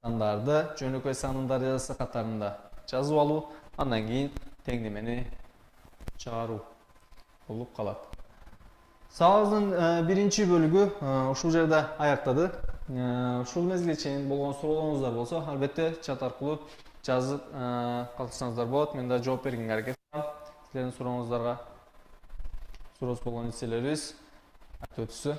сандарды жөнөкөй сандын даражасы катарында жазып алуу, андан кийин теңдемени чыгаруу болуп калат. Сабагыбыздын биринчи бөлүгү ушул жерде аяктады. Ушул мезгилге чейин болгон суроолоруңуздар болсо, албетте чат аркылуу жазып калсаңыздар болот. Мен да жооп бергенге аракет кылам. Силердин сурооңуздарга суроосуз болгон нерселерибиз айтып өтүшсү.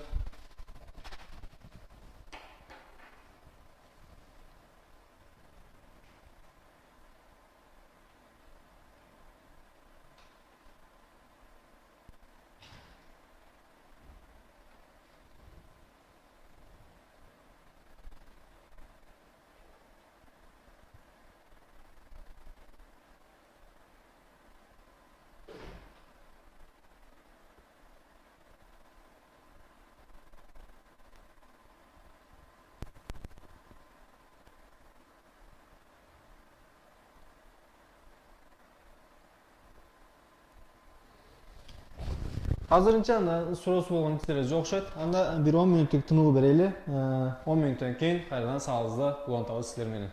Азырынча анда суроосу болгон кишилер жок окшойт. Анда бир 10 мүнөттүк тынуу берели. 10 мүнөттөн кийин кайрадан сагыбызды улантабыз силер менен.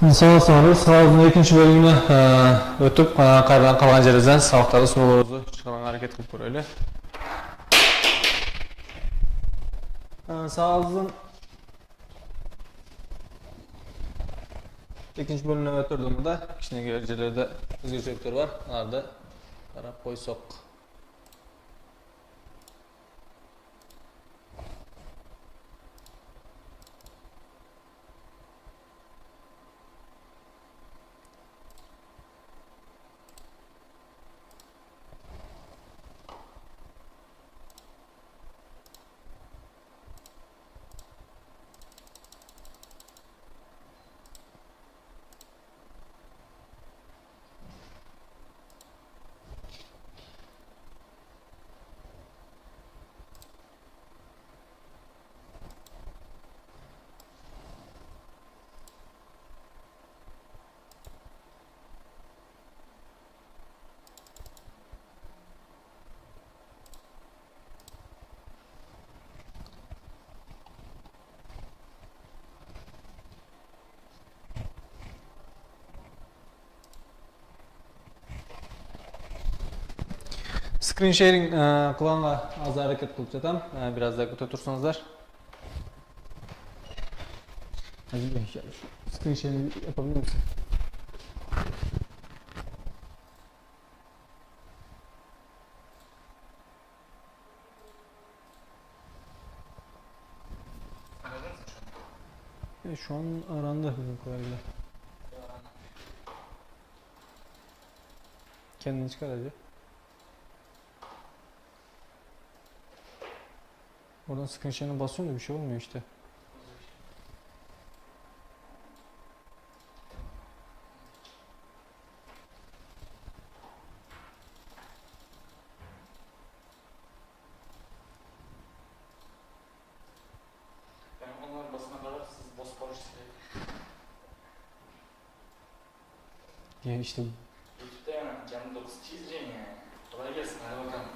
Сабақтың екінші бөлігіне өтіп, қайдан қалған жерден сабақтарды сұрауларыңызды шығарған әрекет қылып көрелі. Сабағымыздың екінші бөлігіне өтірдім burada. Кішкене жерлерде өзгешеліктер бар. Оларды қарап қойсақ. Screen sharing kılağına az hareket kılıp жатам. Biraz daha kötü otursanızlar. Screen sharing yapabilir misin? Şu an arandı bizim kadarıyla. Kendini çıkar hadi. Oradan screen sharing'e basıyorum da bir şey olmuyor işte. Onlar basına kadar siz Bosporus Ya işte YouTube'da yani canlı 9 çizeceğim yani. Kolay gelsin hadi bakalım.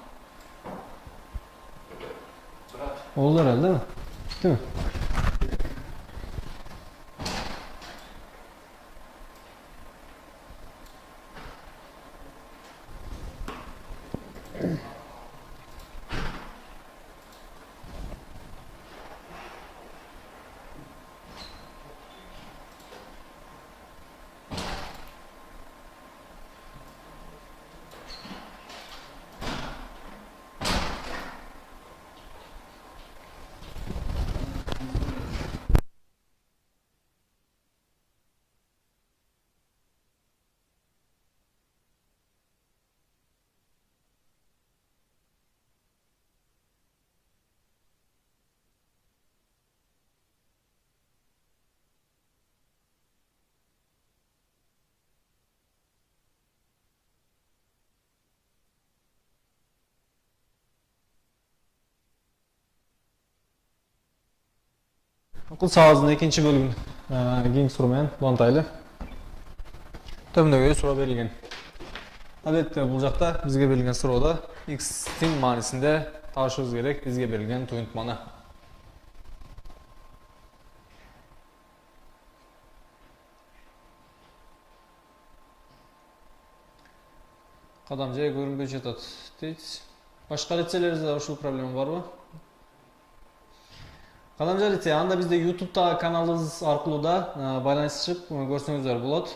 Murat. oldu herhalde değil mi? Değil mi? Okul sağlığının ikinci bölümün keng sorumen Bontaylı. Tömdөгө суроо берилген. Адетте бул жакта бизге берилген суроодо x-тин маанисинде табышыбыз керек бизге берилген туюнтманы. Кадам жай көрүнбөй жатат дейт. Башка лицелерибизде ушул проблема барбы? Кадамжа лицей, анда бизде YouTube'da каналыбыз аркылуу да байланышып көрсөңүздөр болот.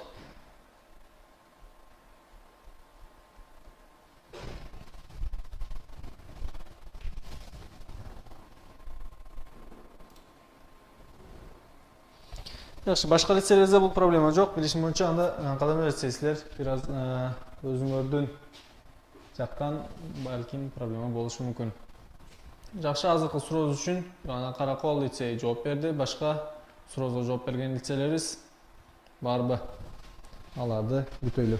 Yaxşı, başka лицелерде бул проблема жок. Билишим боюнча анда кадамжа лицейлер бир аз өзүңөрдүн жактан балким проблема болушу мүмкүн. Жақшы, азыркы сурооңуз үчүн Каракол лицейи жооп берди. Башка сурооңузга жооп берген лицейлерибиз барбы? Аларды күтөлү.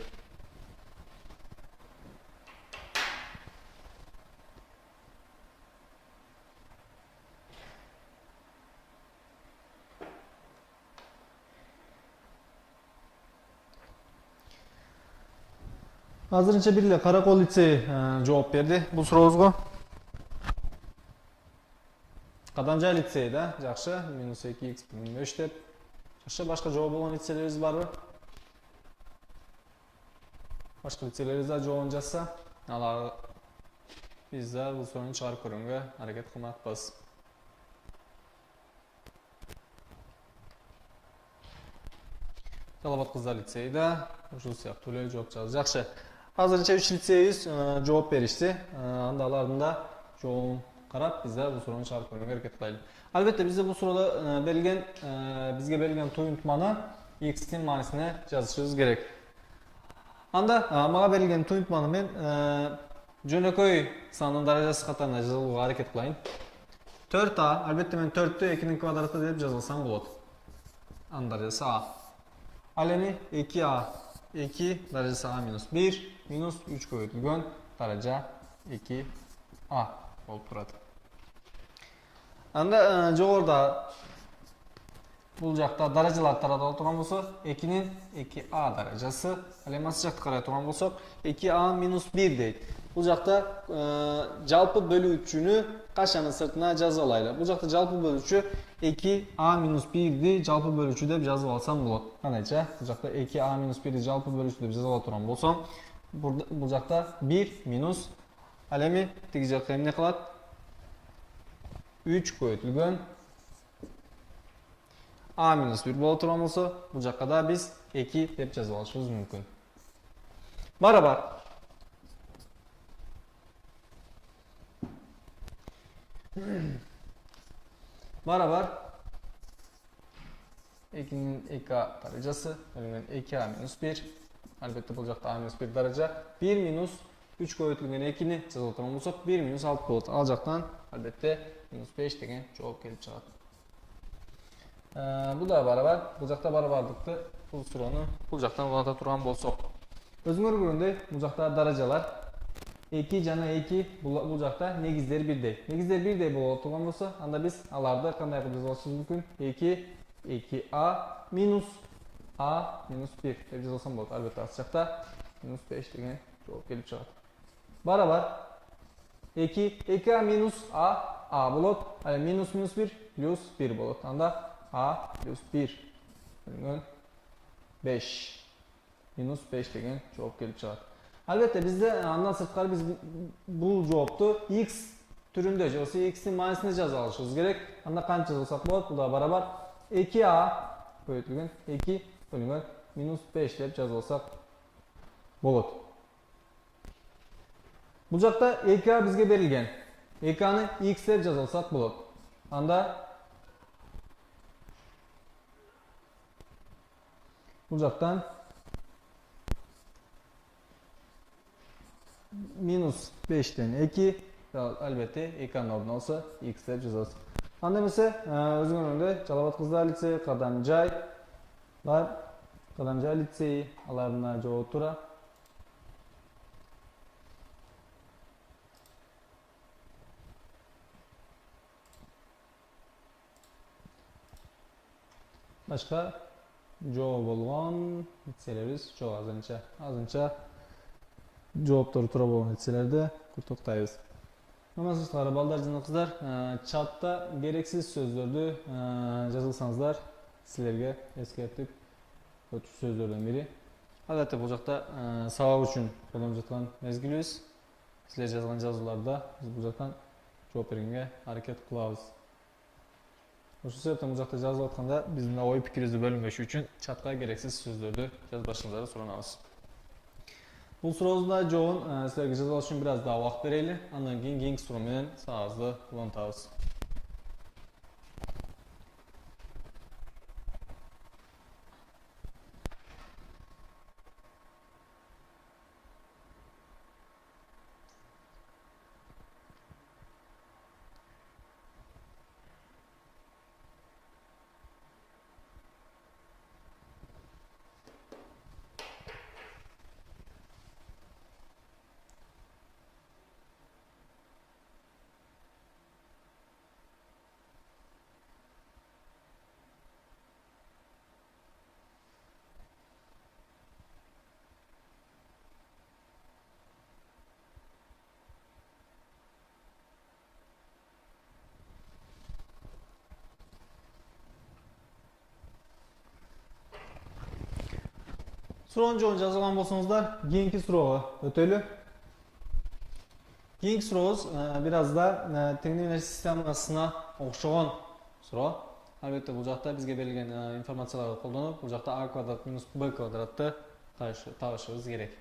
Азырынча бир эле Каракол лицейи жооп берди бул сурооңузга. Кадамжа лицейи да, жакшы, -2x + 5 деп. Başka cevap olan litseleriniz var mı? Başka litselerinizde cevap жазса, alar bizler bu sorunu çıkarıp koyunga hareket kılmakpız. Жалабат кыздар лицейде ушул сыяктуу эле жооп жазды. Жакшы. Азырынча 3 лицейибиз жооп беришти. Анда алардын да жообун карап, биздер бул суроону чыгарып көрүүгө аракет кылайлы. Албетте бизде бул суроодо бизге берилген туюнтманы x'in маанисине жазышыбыз керек. Анда мага берилген туюнтманы мен жөнөкөй сандын даражасы катарында жазууга аракет кылайын. 4a, албетте мен 4'tü 2'nin kvadratı деп жазылсам болот. Анын даражасы a. Al эми 2a 2 darajасы a minus 1 minus 3 көбөйтүлгөн даража 2a болуп турат. Анда жогоруда бул жакта даражалар таратылып турган болсо 2'nin 2a даражасы, ал эми ас жакты карай турган болсок 2a minus 1 дейт. Бул жакта жалпы бөлүүчүнү кашанын сыртына жазып алайлы. Бул жакта жалпы бөлүүчү 2a minus 1'di жалпы бөлүүчү деп жазып алсам болот. Кандайча? Бул жакта 2a minus 1'di жалпы бөлүүчү деп жазып ала турган болсом, бул жакта 1 минус ал эми тиги жакка эмне калат? 3 көбөйтүлгөн a minus 1 боло турган болсо, бул жакка да биз 2 деп жазып алышыбыз мүмкүн. Барабар. Барабар 2'nin 2a darajасы бөлүнгөн 2a minus 1. Албетте бул жакта a minus 1 даража 1 minus 3 көбөйтүлгөн 2'ni жазып турган болсок 1 minus 6 болот. Ал жактан албетте minus 5 деген жооп келип чыгат. Бул да барабар. Бул жакта барабардыкты бул суроону бул жактан уланта турган болсок. Өзүңөр көргөндөй бул жакта даражалар 2 жана 2 бул жакта негиздер бирдей. Негиздер бирдей боло турган болсо, анда биз аларды кандай кылып жазып алышыбыз мүмкүн? 2a minus 1 деп жазсам болот. Албетте ас жакта minus 5 деген жооп келип чыгат. Барабар 2a minus a болот. Ал minus 1 плюс 1 болот. Анда a плюс 1 бөлүнгөн 5 minus 5 деген жооп келип чыгат. Албетте бизде андан сырткары биз бул жоопту x түрүндө же болбосо x'in маанисине жазып алышыбыз керек. Анда канча жазсак болот? Бул да барабар 2a көбөйтүлгөн 2 бөлүнгөн minus 5 деп жазып алсак болот. Бул жакта 2a бизге берилген. 2a'ны x деп жазып алсак болот. Анда бул жактан minus 5'ten 2 албетте 2'ның ордуна алса x деп жазабыз. Анда эмесе өзүңөр önünde Жалабат кыздар лицейи, Кадамжай бар. Кадамжай лицейи аларына жооп тура. Башка жооп болгон лицейлерибиз жок азырынча жооптор туура болгон лицейлерде токтойбуз. Намазыңыздар балдар жана кыздар, чатта керексиз сөздөрдү жазылсаңыздар, силерге эскертип өтүш сөздөрдөн бири. Албетте бул жакта сабак үчүн колдонуп жаткан мезгилибиз. Силер жазган жазууларда биз бул жактан жооп бергенге аракет кылабыз. Ошол себептен бул жакта жазылып атканда биздин ой пикирибизди бөлүнбөшү үчүн чатка керексиз сөздөрдү жазбашыңыздарды суранабыз. Бул сурообуздун жообун силерге жазып алыш үчүн бир аз да убакыт берели. Андан кийин суроо менен сабагыбызды улантабыз. Суроонун жообун жазылган болсоңуздар, кийинки суроого өтөлү. Keyingi sorumuz biraz da tengdemler sistemasına okşayan soru. Elbette bu jakta bizge berilgen informasiyaları kollanıp bu jakta a kvadrat minus b kvadratты табышыбыз керек.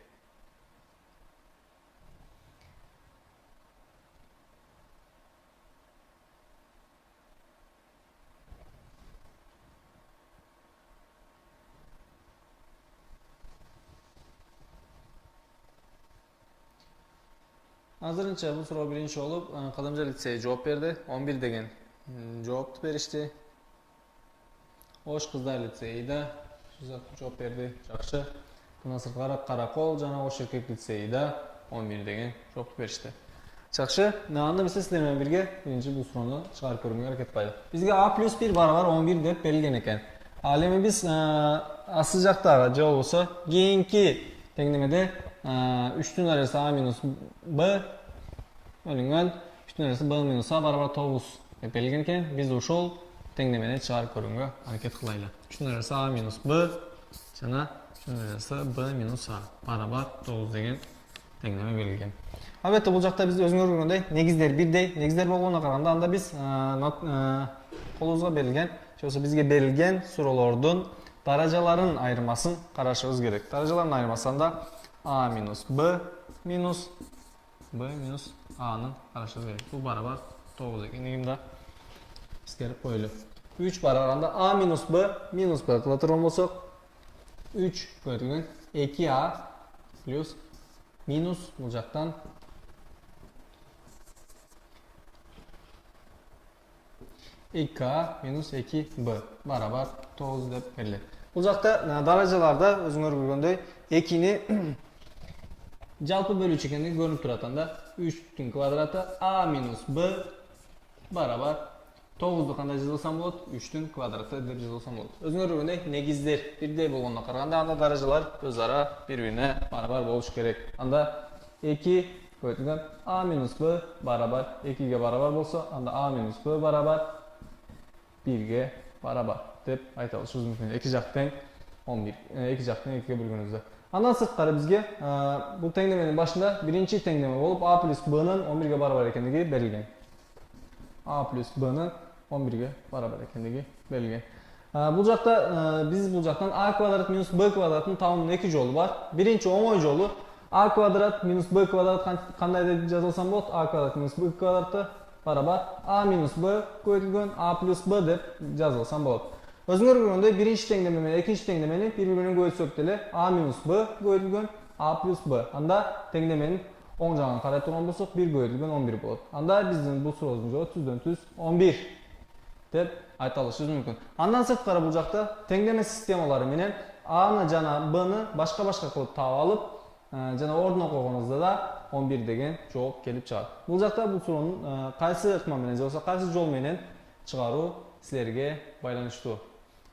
Азырынча бул суроо биринчи болуп, Кадамжан лицейи жооп берди. 11 деген жоопту беришти. Ош кыздар лицейи да жооп берди. Жакшы. Мына сырткары Каракол жана Ош эркек лицейи да 11 деген жоопту беришти. Жакшы. Анда биз сиздер менен бирге биринчи бул суроону чыгарып көрүүгө аракет кылайлы. Бизге a + 1 барабар 11 деп берилген экен. Ал эми биз асыл жактагы же болбосо кийинки теңдемеде 3'tün arası a minus b bölüngen 3'tün arası b minus a barabar 9 dep berilген экен. Биз ошол теңдемени чыгарып көрүүгө аракет кылайлы. 3'tün arası a minus b жана 3'tün arası b minus a barabar 9 деген теңдеме берилген. Албетте бул жакта биз өзүңөр көргөндөй негиздер бирдей. Негиздер болгонуна караганда анда биз колубузга берилген, же болбосо бизге берилген суроолордун даражаларын айырмасын карашыбыз керек. Даражаларын айырмасында a minus b minus a'nın karşılığı verir. Bu barabar 9 ekan da iskерip koyulu. 3 barabarında a minus b kılatırın bolsok 3 bölgün 2a plus minus bulacaktan 2a minus 2b barabar 9 dep verilir. Bulacakta darajalarda özüңөр көргөндөй 2'ni жалпы бөлүүчү экендиги көрүнүп турат. Анда 3'түн квадраты a minus b барабар 9'ду кандай жазылсам болот? 3'түн квадраты деп жазылсам болот. Өзүңөр көргөндөй негиздер бирдей болгонуна караганда анда даражалар өз ара бири-бирине барабар болуш керек. Анда 2 көтүлгөн a minus b барабар 2'ге барабар болсо, анда a minus b барабар 1'ге барабар деп айта алышыбыз мүмкүн. Эки жак тең 11, эки жак тең 2'ге бөлгөнүздө. Андан сырткары бизге бул теңдеменин башында биринчи теңдеме болуп a + b'нын 11'ге барабар экендиги берилген. a + b'нын 11'ге барабар экендиги берилген. Бул жакта биз бул жактан a квадрат минус b квадраттын табуунун эки жолу бар. Биринчи оңой жолу a квадрат минус b квадрат кандай деп жазылсам болот? a квадрат минус b квадраты барабар a минус b көтүлгөн a + b деп жазылсам болот. Өзүңөр көргөндөй биринчи теңдеме менен экинчи теңдемени бири-бирине көбөйтсөк деле a minus b көбөйтүлгөн a + b. Анда теңдеменин оң жагын карай турган болсок 1 көбөйтүлгөн 11 болот. Анда биздин бул сурообуздун жообу түздөн түз 11 деп айта алышыбыз мүмкүн. Андан сырткары бул жакта теңдеме системалары менен a-ны жана b-ны башка-башка кылып таап алып, жана ордуна койгонубузда да 11 деген жооп келип чыгат. Бул жакта бул суроонун кайсы ыкма менен же болбосо кайсы жол менен чыгаруу силерге байланыштуу.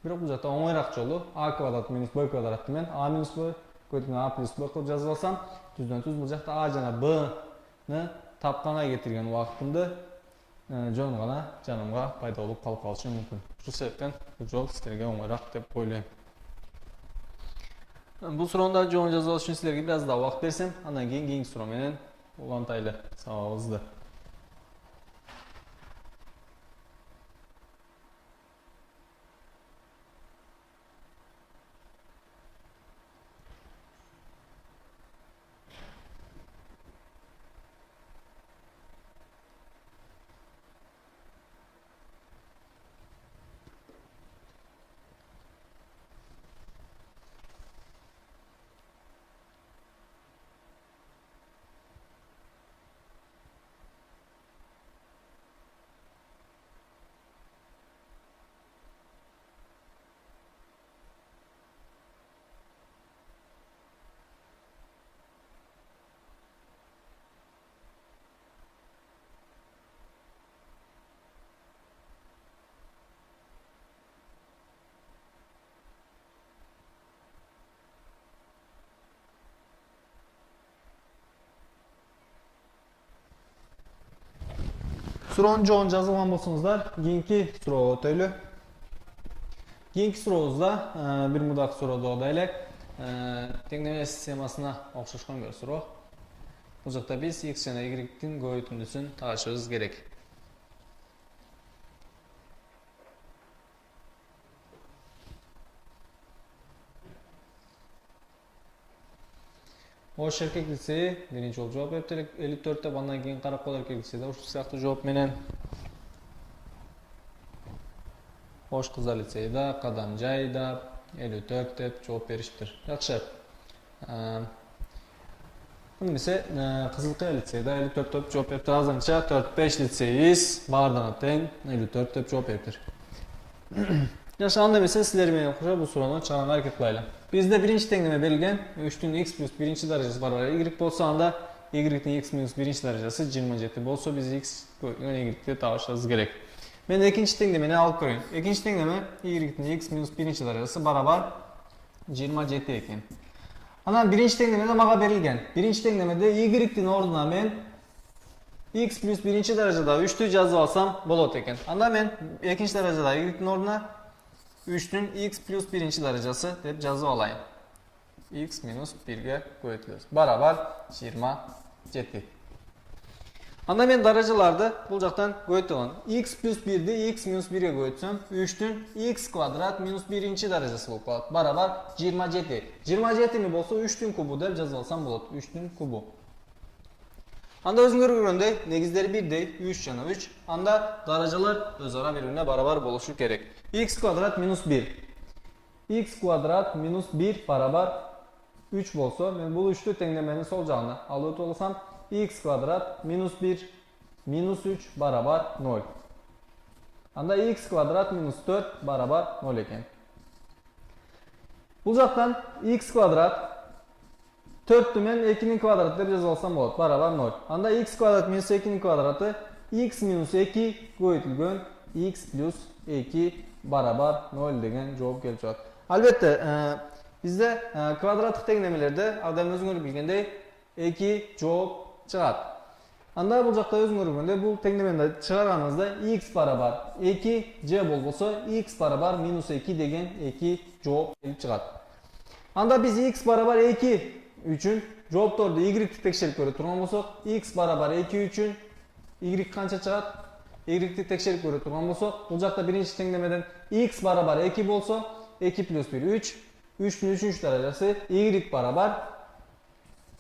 Бирок бул жакта оңойраак жолу a квадрат минус b квадрат менен a минус b көтүнгөн a плюс b кылып жазып алсам, түздөн түз бул жакта a жана b-ны тапканга кетирген убактымды жөн гана жанымга пайда болуп калып калышы мүмкүн. Ушул себептен бул жол силерге оңойраак деп ойлойм. Бул суроону жообун жазып алыш үчүн силерге бир аз да убакыт берсем, андан кийин кийинки суроо менен улантайлы сабагыбызды. Суроонун жообун жазылган болсоңуздар, кийинки суроого өтөлү. Кийинки сурообузда бир мындай суроодогудай эле теңдеме системасына окшошкон бир суроо. Бул жакта биз x жана y-тин көбөйтүндүсүн табышыбыз керек. Ош эркек лицейи биринчи болуп жооп бериптир 54 деп, андан кийин Каракол эркек лицейи да ушул сыяктуу жооп менен. Ош кыздар лицейи да, Кадамжай да 54 деп жооп бериштир. Жакшы. Эмесе Кызылкая лицейи да 54 деп жооп бериптир. Азырынча 4-5 лицейибиз баардыгы тең 54 деп жооп бериптир. Жакшы, анда эмесе силер менен кошо бул суроону чыгарганга аракет кылайлы. Бизде биринчи теңдеме берилген 3-түн x плюс биринчи даражасы барабар y болсо, анда y-тин x минус биринчи даражасы 27 болсо, биз x y-ти табышыбыз керек. Мен экинчи теңдемени алып көрөйүн. Экинчи теңдеме y-тин x минус биринчи даражасы барабар 27 экен. Анан биринчи теңдемеде мага берилген. Биринчи теңдемеде y-тин ордуна мен x плюс биринчи даражада 3-тү жазып алсам болот экен. Анда мен экинчи даражада y-тин ордуна 3-түн x плюс биринчи даражасы деп жазып алайын. X минус 1-ге көбөйтүлөт. Барабар 27. Анда мен даражаларды бул жактан көбөйтөм. X плюс 1-ди x минус 1-ге көбөйтсөм, 3-түн x квадрат минус биринчи даражасы болуп калат. Барабар 27. 27 ми болсо 3-түн кубу деп жазып алсам болот. 3-түн кубу. Анда өзүңөр көргөндөй, негиздери бирдей, 3 жана 3. Анда даражалар өз ара бири-бирине барабар болушу керек. X квадрат минус 1. X квадрат минус 1 барабар 3 болсо, мен бул 3-тү теңдеменин сол жагына алып өтүп алсам, x квадрат минус 1 минус 3 барабар 0. Анда x квадрат минус 4 барабар 0 экен. Бул жактан x квадрат 4-тү мен 2-нин квадраты деп жазып алсам болот, барабар 0. Анда x квадрат минус 2-нин квадраты x минус 2 көбөйтүлгөн x плюс 2 барабар 0 деген жооп келип чыгат. Албетте, бизде квадраттык теңдемелерде адам өзүңөр билгендей 2 жооп чыгат. Анда бул жакта өзүңөр көргөндөй бул теңдемени чыгарганыңызда x барабар 2 же болбосо x барабар минус 2 деген 2 жооп келип чыгат. Анда биз x барабар 2 үчүн жоопторду y-ти текшерип көрө турган болсок, x барабар 2 үчүн y канча чыгат? Y-ти текшерип көрө турган болсок, бул жакта биринчи теңдемеден x барабар 2 болсо, 2 плюс 1 3, 3-түн 3-үнчү даражасы y барабар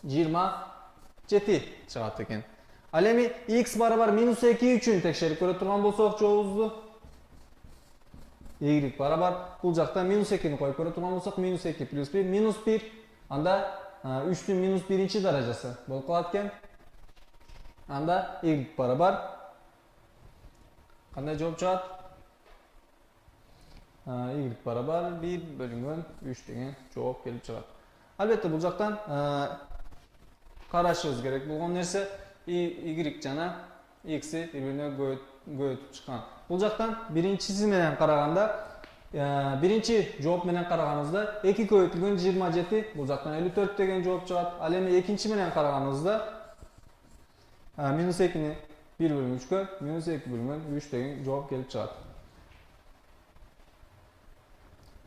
27 чыгат экен. Ал эми x барабар минус 2 үчүн текшерип көрө турган болсок жообузду, y барабар бул жакта минус 2-ни коюп көрө турган болсок, минус 2 плюс 1 минус 1, анда 3-түн минус 1-нчи даражасы болуп калат экен. Анда y барабар кандай жооп чыгат? Y барабар 1 бөлүнгөн 3 деген жооп келип чыгат. Албетте бул жактан карашыбыз керек болгон нерсе y жана x'i бири-бирине көбөйтүп чыккан. Бул жактан биринчиси менен караганда, биринчи жооп менен караганыбызда 2 көбөйтүлгөн 27, бул жактан 54 деген жооп чыгат. Ал эми экинчи менен караганыбызда минус 2-ни 1 бөлүнгөн 3-кө, минус 2 бөлүнгөн 3 деген жооп келип чыгат.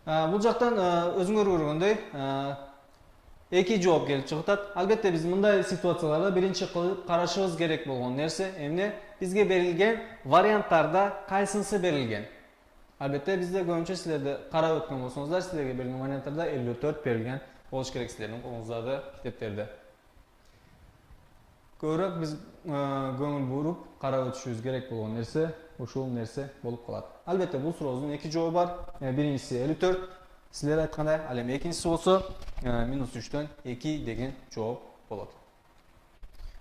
Бул жактан өзүңөр көргөндөй 2 жооп келип чыгат. Албетте биз мындай ситуацияларда биринчи карашыбыз керек болгон нерсе эмне? Бизге берилген варианттарда кайсынысы берилген? Албетте бизде көбүнчө силерде карап өткөн болсоңуздар, силерге берилген варианттарда 54 берилген болуш керек силердин колуңуздагы китептерде. Көбүрөөк биз көңүл буруп карап өтүшүбүз керек болгон нерсе ушул нерсе болуп калат. Албетте бул сурообуздун 2 жообу бар. Биринчиси 54, силер айткандай, ал эми экинчиси болсо минус 3-төн 2 деген жооп болот.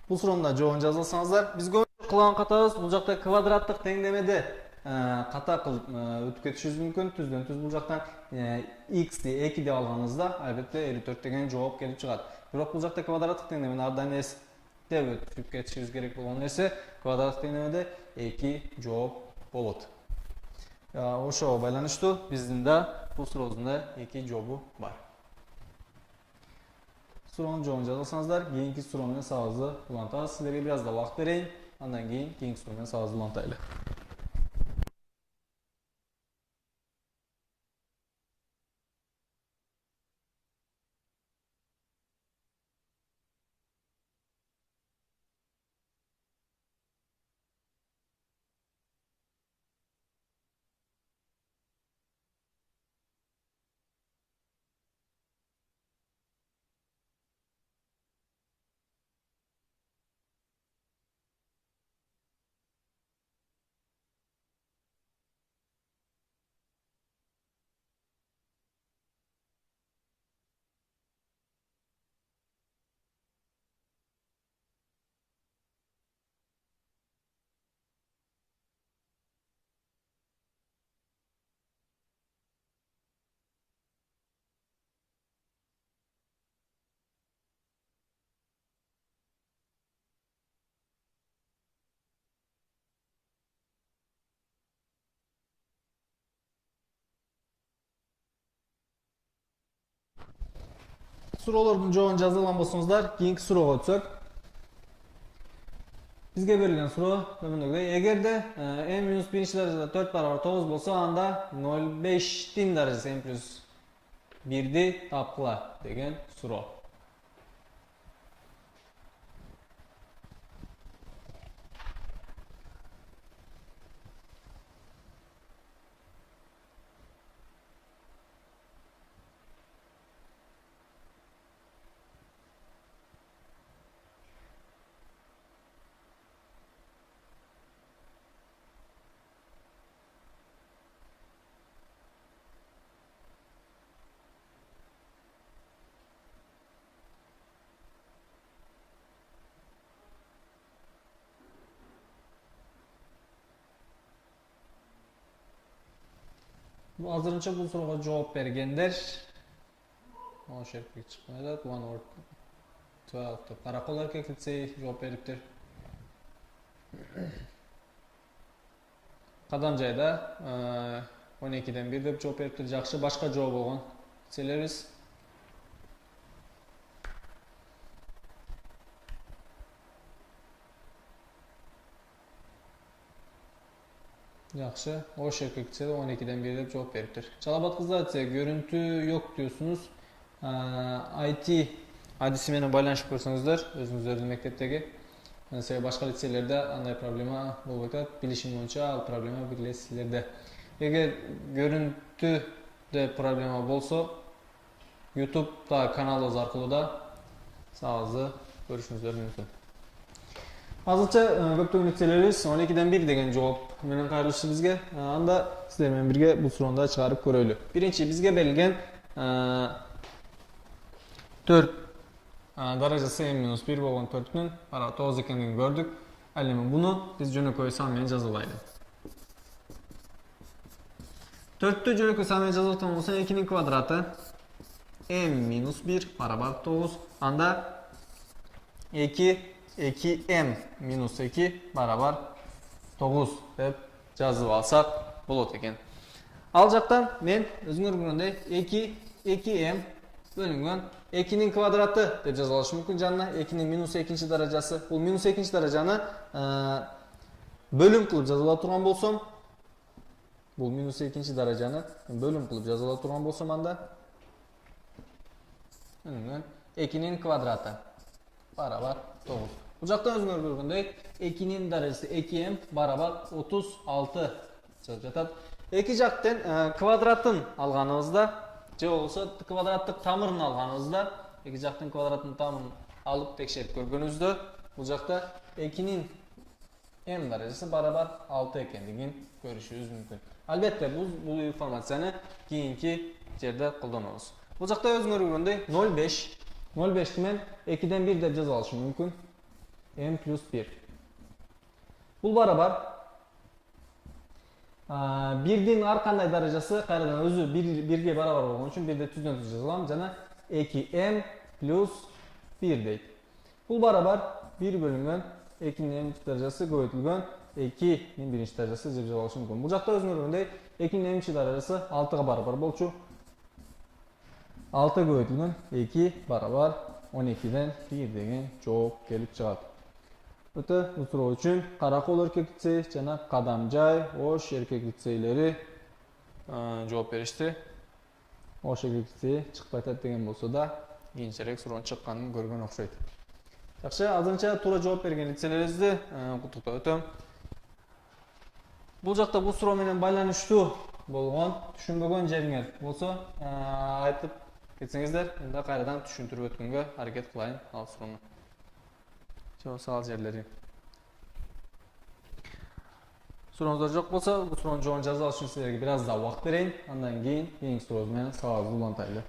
Бул суроонун да жообун жазып алсаңыздар, биз көбүнчө кылган катабыз бул жакта квадраттык теңдемеде ката кылып өтүп кетишибиз мүмкүн. Түздөн түз бул жактан x'ти 2 деп алганыбызда албетте 54 деген жооп келип чыгат. Бирок бул жакта квадраттык теңдемени ар дайым деп өтүп кетишибиз керек болгон нерсе квадраттык теңдемеде 2 жооп болот. Ошого байланыштуу биздин да бул сурообуздун да 2 жообу бар. Суроонун жообун жазып алсаңыздар, кийинки суроо менен сабагыбызды улантабыз. Силерге бир аз да убакыт берейин, андан кийин кийинки суроо менен сабагыбызды улантайлы. Суроолордун жообун жаза алган болсоңуздар, кийинки суроого өтсөк. Бизге берилген суроо мындагыдай: эгерде n минус 1 даражада 4 барабар 9 болсо, анда 0,5 даражасы n плюс 1ди тапкыла деген суроо. Азырынча бул суроого жооп бергендер ош эркек чыкпай атат. 1 or 12 деп Каракол эркек лицей жооп бериптир. Кадамжайда 12ден 1 деп жооп бериптир. Жакшы, башка жооп болгон лицейлерибиз. Yaxşı. Oş erkekçe de 12'den 1 деп жооп бериптир. Жалабат кыздар, görüntü yok diyorsunuz. IT adisi менен байланышып көрсөңүздөр, өзүңүздөрдүн мектептеги. Mesela başka liselerde андай проблема болуп атат. Билишим боюнча ал проблема бир эле силерде. Эгер görüntüde проблема болсо, YouTube'da каналыбыз аркылуу да сабагыбызды көрүшүңүздөр мүмкүн. Азырынча көптөгөн лицейлерибиз 12ден 1 деген жооп менен кайрылышты бизге. Анда сиздер менен бирге бул суроону да чыгарып көрөлү. Биринчи бизге берилген 4 даражасы n-1 болгон 4-түн бара 9 экендигин көрдүк. Ал эми буну биз жөнөкөй сан менен жазалайлы. 4-тү жөнөкөй сан менен жазып аткан болсо 2-нин квадраты n-1 барабар 9. Анда 2m-2 барабар 9 деп жазып алсак болот экен. Ал жактан мен өзүңөр көргөндөй 2m бөлүнгөн 2-нин квадраты деп жазып алышым мүмкүн. Жанына 2-нин минус 2 даражасы. Бул минус 2 даражаны бөлүм кылып жазып ала турган болсом, бул минус 2 даражаны бөлүм кылып жазып ала турган болсом, анда 2-нин квадраты барабар 9. Бул жактан өзүңөр көргөндөй 2-нин даражасы 2m барабар 36 чыгып жатат. Эки жактан квадратын алганыбызда, же болбосо квадраттык тамырын алганыбызда, эки жактын квадраттын тамырын алып текшерип көргөнүбүздө, бул жакта 2-нин m даражасы барабар 6 экендигин көрүшүбүз мүмкүн. Албетте бул информацияны кийинки жерде колдонобуз. Бул жакта өзүңөр көргөндөй 0,5 мен 2ден 1 деп жазып алышым мүмкүн. m плюс 1. Бул барабар 1дин ар кандай даражасы кайрадан өзү 1ге барабар болгон үчүн 1де түздөн түз жазылам жана 2m плюс 1 дейт. Бул барабар 1 бөлүнгөн 2-нин даражасы көбөйтүлгөн 2-нин 1 даражасы деп жазып алышым мүмкүн. Бул жакта өзүңөр көргөндөй 2-нин 1 даражасы 6га барабар болчу. 6 көбөйтүлгөн 2 барабар 12ден 1 деген жооп келип чыгат. Өтө бул суроо үчүн Каракол эркек лицей жана Кадамжай Ош эркек лицейлери жооп беришти. Ош эркек лицей чыкпай атат деген болсо да, кийинчерээк суроонун чыкканын көргөн окшойт. Жакшы, азырынча туура жооп берген лицейлерибизди куттуктап өтөм. Бул жакта бул суроо менен байланыштуу болгон, түшүнбөгөн жериңер болсо айтып кетсеңиздер, мында кайрадан түшүндүрүп өткөнгө аракет кылайын ал суроону. Ал жерлери. Сурооңуздар жок болсо, бул суроонун жообун жазып алыш үчүн силерге бир аз да убакыт берейин. Андан кийин кийинки сурообуз менен сабагыбызды улантайлы.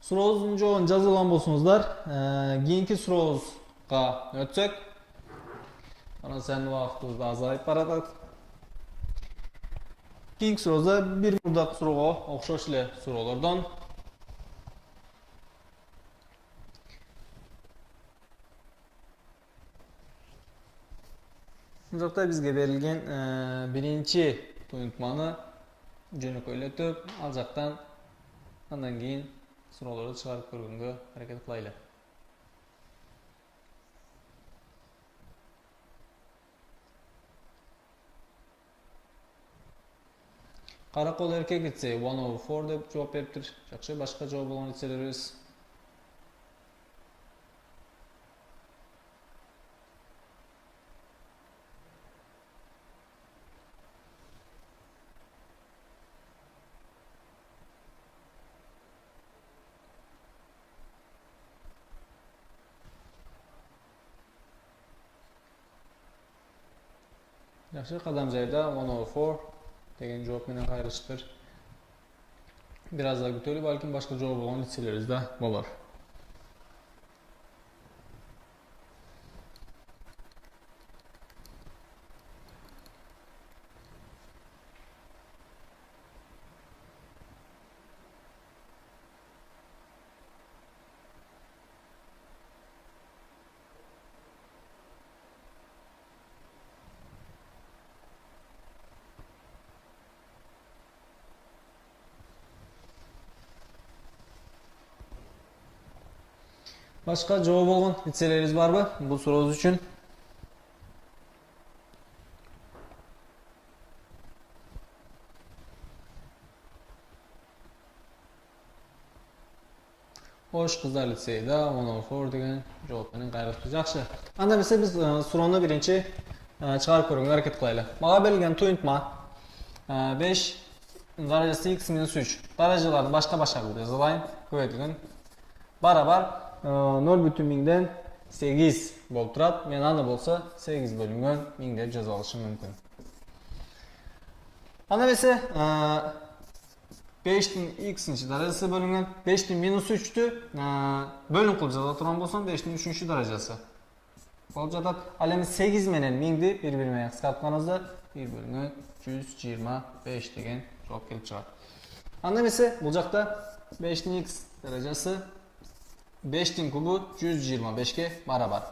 Сурообуздун жообун жазып алган болсоңуздар, кийинки сурообузга өтсөк. Анан сайын убактыбыз да азайып баратат. Кийинки сурообузда бир мурдакы суроого окшош эле суроолордон. Бул жакта бизге берилген биринчи туюнтманы жөнөкөйлөтүп, ал жактан андан кийин суроолорду чыгарып көргөнгө аракет кылайлы. Каракол эркек лицей 104 деп жооп бериптир. Жакшы, башка жооп болгон лицейлерибиз. Жакшы, Кадамжайда 104 деген жооп менен кайрылышыптыр. Бир аз да күтөлү, балким башка жооп болгон лицейлерибиз да болор. Башка жооп болгон лицейлерибиз барбы бул сурообуз үчүн? Ош кыздар лицейда 104 деген жооп менен кайрылышты. Жакшы. Анда эмесе биз суроону биринчи чыгарып көргөнгө аракет кылайлы. Мага берилген туюнтма 5 даражасы x минус 3. Даражаларды башка кылып жазалайм. Көбөйтүлгөн барабар 0,1000ден 8 болуп турат. Мен аны болсо 8 бөлүнгөн 1000 деп жазып алышым мүмкүн. Анда эмесе 5'tin x'inchi darajасы bölüngөн 5'tin minus 3'tü bölüm kılıp жаза турган болсом 5'tin 3'üncü darajасы болуп жатат. Ал эми 8 менен 1000'ди бири менен кыскартканыбызда 1 бөлүнгөн 125 деген жооп келип чыгат. Анда эмесе бул жакта 5'tin x даражасы 5'tin кубу 125ке барабар.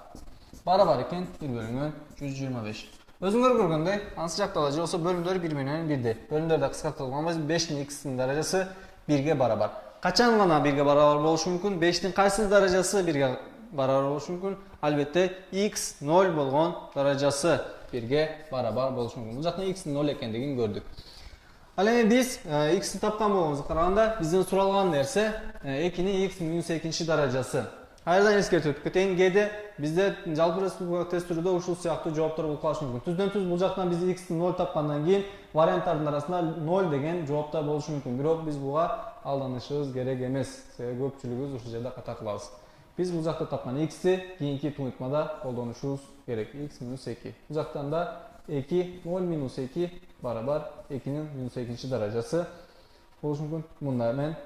Барабар экен 1 бөлүнгөн 125. Өзүңөр көргөндөй, ансы жакта да болсо бөлүмдөр 1 менен 1 бөлүмдөрдө кыскартылган болсо 5'tin x'ин даражасы 1ге барабар. Качан гана 1ге барабар болушу мүмкүн? 5'tin кайсы даражасы 1ге барабар болушу мүмкүн? Албетте x 0 болгон даражасы 1ге барабар болушу мүмкүн. Бул жакта x 0 экендигин көрдүк. Ал эми биз x'ти тапкан болгонубузга караганда бизден суралган нерсе 2'nin x минус 2 даражасы. Кайрадан эскертип кетейин, кээде бизде жалпы республикалык тест түрүдө ушул сыяктуу жооптор болуп калышы мүмкүн. Түздөн түз бул жактан биз x'ти 0 тапкандан кийин варианттардын арасында 0 деген жооптар болушу мүмкүн. Бирок биз буга алданышыбыз керек эмес. Себеби көпчүлүгүбүз ушул жерде ката кылабыз. Биз бул жакта тапкан x'ти кийинки туюнтмада колдонушубуз керек. X минус 2. Бул жактан да 2 0 минус 2 барабар 2'nin minus 2 даражасы болушу мүмкүн. Мында мен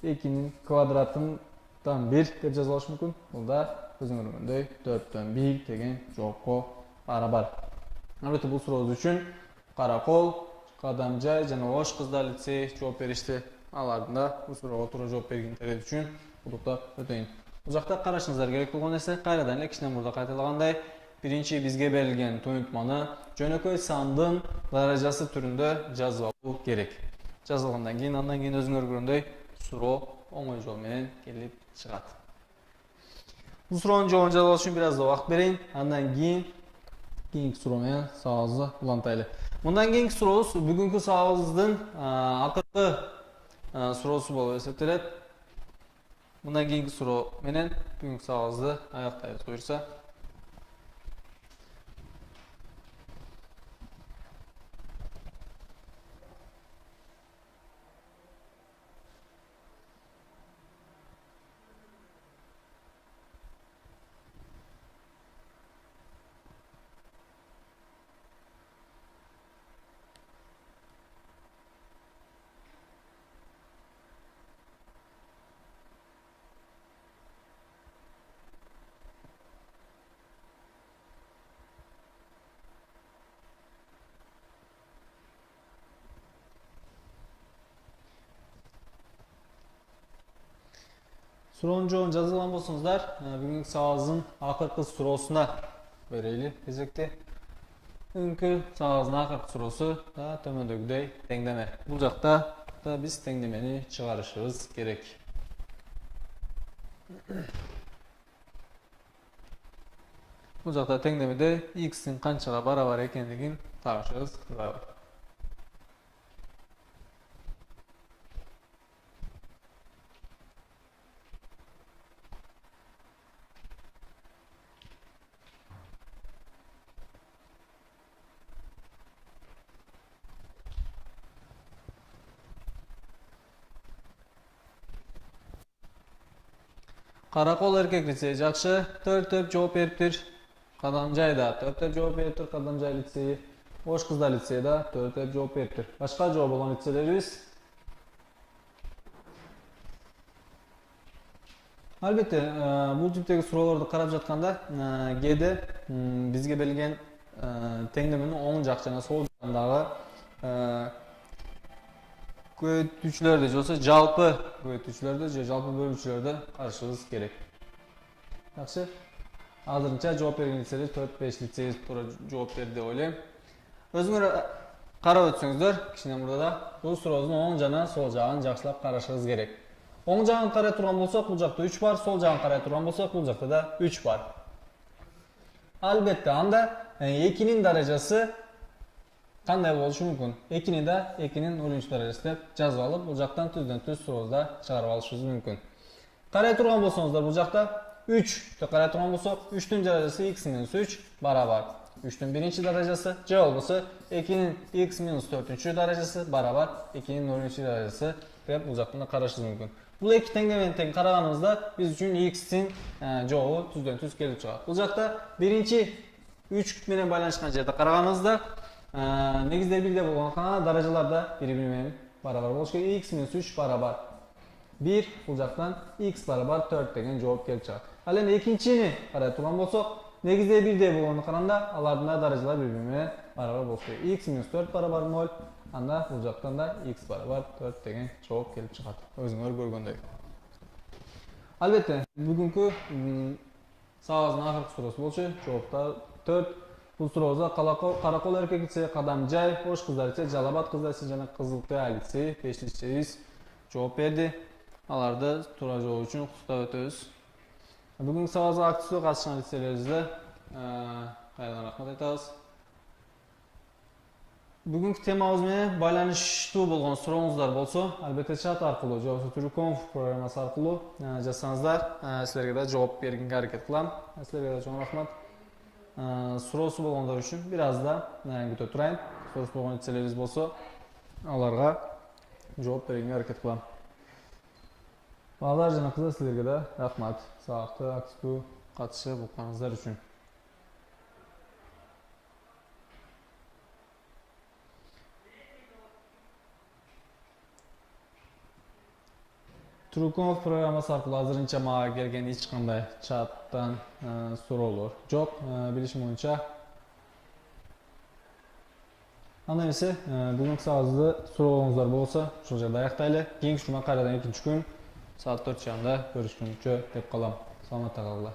2'nin квадратын 1 деп жазып алыш мүмкүн. Бул да өзүңөр көргөндөй 4'төн 1 деген жоопко барабар. Албетте бул сурообуз үчүн Каракол, Кадамжай жана Ош кыздар лицей жооп беришти. Алардын да бул суроого туура жооп бергендери үчүн куттуктап өтөйүн. Бул жакта карашыңыздар керек болгон нерсе кайрадан эле кичине мурда кайталагандай, биринчи бизге берилген туюнтманы жөнөкөй сандын даражасы түрүндө жазып алуу керек. Жазып алгандан кийин андан кийин өзүңөр көргөндөй суроо оңой жол менен келип чыгат. Бул суроонун жообун жазып алыш үчүн бир аз да убакыт берейин. Андан кийин кийинки суроо менен сабагыбызды улантайлы. Мындан кийинки сурообуз бүгүнкү сабагыбыздын акыркы суроосу болуп эсептелет. Мындан кийинки суроо менен бүгүнкү сабагыбызды аяктайбыз буюрса. Суроонун жообун жазып алган болсоңуздар, бүгүнкү сабагыбыздын акыркы суроосуна берели кезекти. Бүгүнкү сабагыбыздын акыркы суроосу да төмөндөгүдөй теңдеме. Бул жакта да биз теңдемени чыгарышыбыз керек. Бул жакта теңдемеде x'in канчага барабар экендигин табышыбыз зарыл. Каракол эркек лицейи жакшы, төртөп жооп бериптир. Кадамжай да төртөп жооп бериптир, Кадамжай лицейи. Ош кыздар лицейи да төртөп жооп бериптир. Башка жооп болгон лицейлерибиз? Албетте, бул типтеги суроолорду карап жатканда, кээде бизге берилген теңдеменин оң жак жана сол жагындагы көбөйтүүчүлөрдү же болбосо жалпы көбөйтүүчүлөрдү же жалпы бөлүүчүлөрдү карашыбыз керек. Жакшы. Азырынча жооп берген лицейлер 4-5 лицей туура жооп берди деп ойлойм. Өзүңөр карап өтсөңүздөр, кичине мурда бул суроодун оң жана сол жагын жакшылап карашыбыз керек. Оң жагын карай турган болсок, бул жакта 3 бар, сол жагын карай турган болсок, бул жакта да 3 бар. Албетте, анда 2-нин даражасы кандай болушу мүмкүн? 2-ни да 2-нин 0 даражасы деп жазып алып, бул жактан түздөн түз суроозда чыгарып алышыбыз мүмкүн. Карай турган болсоңуздар, бул жакта 3 деп карай турган болсок, 3-түн даражасы x минус 3 барабар 3-түн биринчи даражасы, же болбосо 2-нин x минус 4-үнчү даражасы барабар 2-нин 0-чу даражасы деп бул жактан да карашыбыз мүмкүн. Бул эки теңдемени тең караганыбызда биз үчүн x-тин жообу түздөн түз келип чыгат. Бул жакта биринчи 3 менен байланышкан жерде караганыбызда негиздер бирдей болгондуктан даражалар да бири-бири менен барабар болуш керек. X минус 3 барабар 1, бул жактан x барабар 4 деген жооп келип чыгат. Ал эми экинчини карай турган болсок, негиздер бирдей болгондугун караганда алардын даражалары бири-бири менен барабар болуш керек. X минус 4 барабар 0, анда бул жактан да x барабар 4 деген жооп келип чыгат. Өзүңөр көргөндөй. Албетте, бүгүнкү сабагыбыздын акыркы суроосу болчу. Жооптор 4. Бул суроозда Каракол эркек лицейи, Кадамжай, Ош кыздар лицейи, Жалал Абад кыздар лицейи жана Кызылкая лицейи 5 лицейибиз жооп берди. Аларды туура жооп үчүн куттуктап өтөбүз. Бүгүнкү сабагыбызга активдүү катышкан лицейлерибизге кайрадан рахмат айтабыз. Бүгүнкү темабыз менен байланыштуу болгон сурооңуздар болсо, албетте чат аркылуу же болбосо Turconf программасы аркылуу жазсаңыздар, силерге да жооп бергенге аракет кылам. Силерге да чоң рахмат. Суроосу болгондор үчүн бир аз да күтө турайын. Суроосу болгон лицейлерибиз болсо, аларга жооп бергенге аракет кылам. Балдар жана кыздар, силерге да рахмат. Сабакты активдүү катышып укканыңыздар үчүн. Turconf программасы аркылуу азырынча мага келген эч кандай чаттан суроолор жок, билишим боюнча. Анда эмесе, бүгүнкү сабагыбызды сурооңуздар болсо, ушул жерде аяктайлы. Кийинки жума кайрадан экинчи күн саат 4 чагында көрүшкөнчө деп калам. Саламатта калгыла.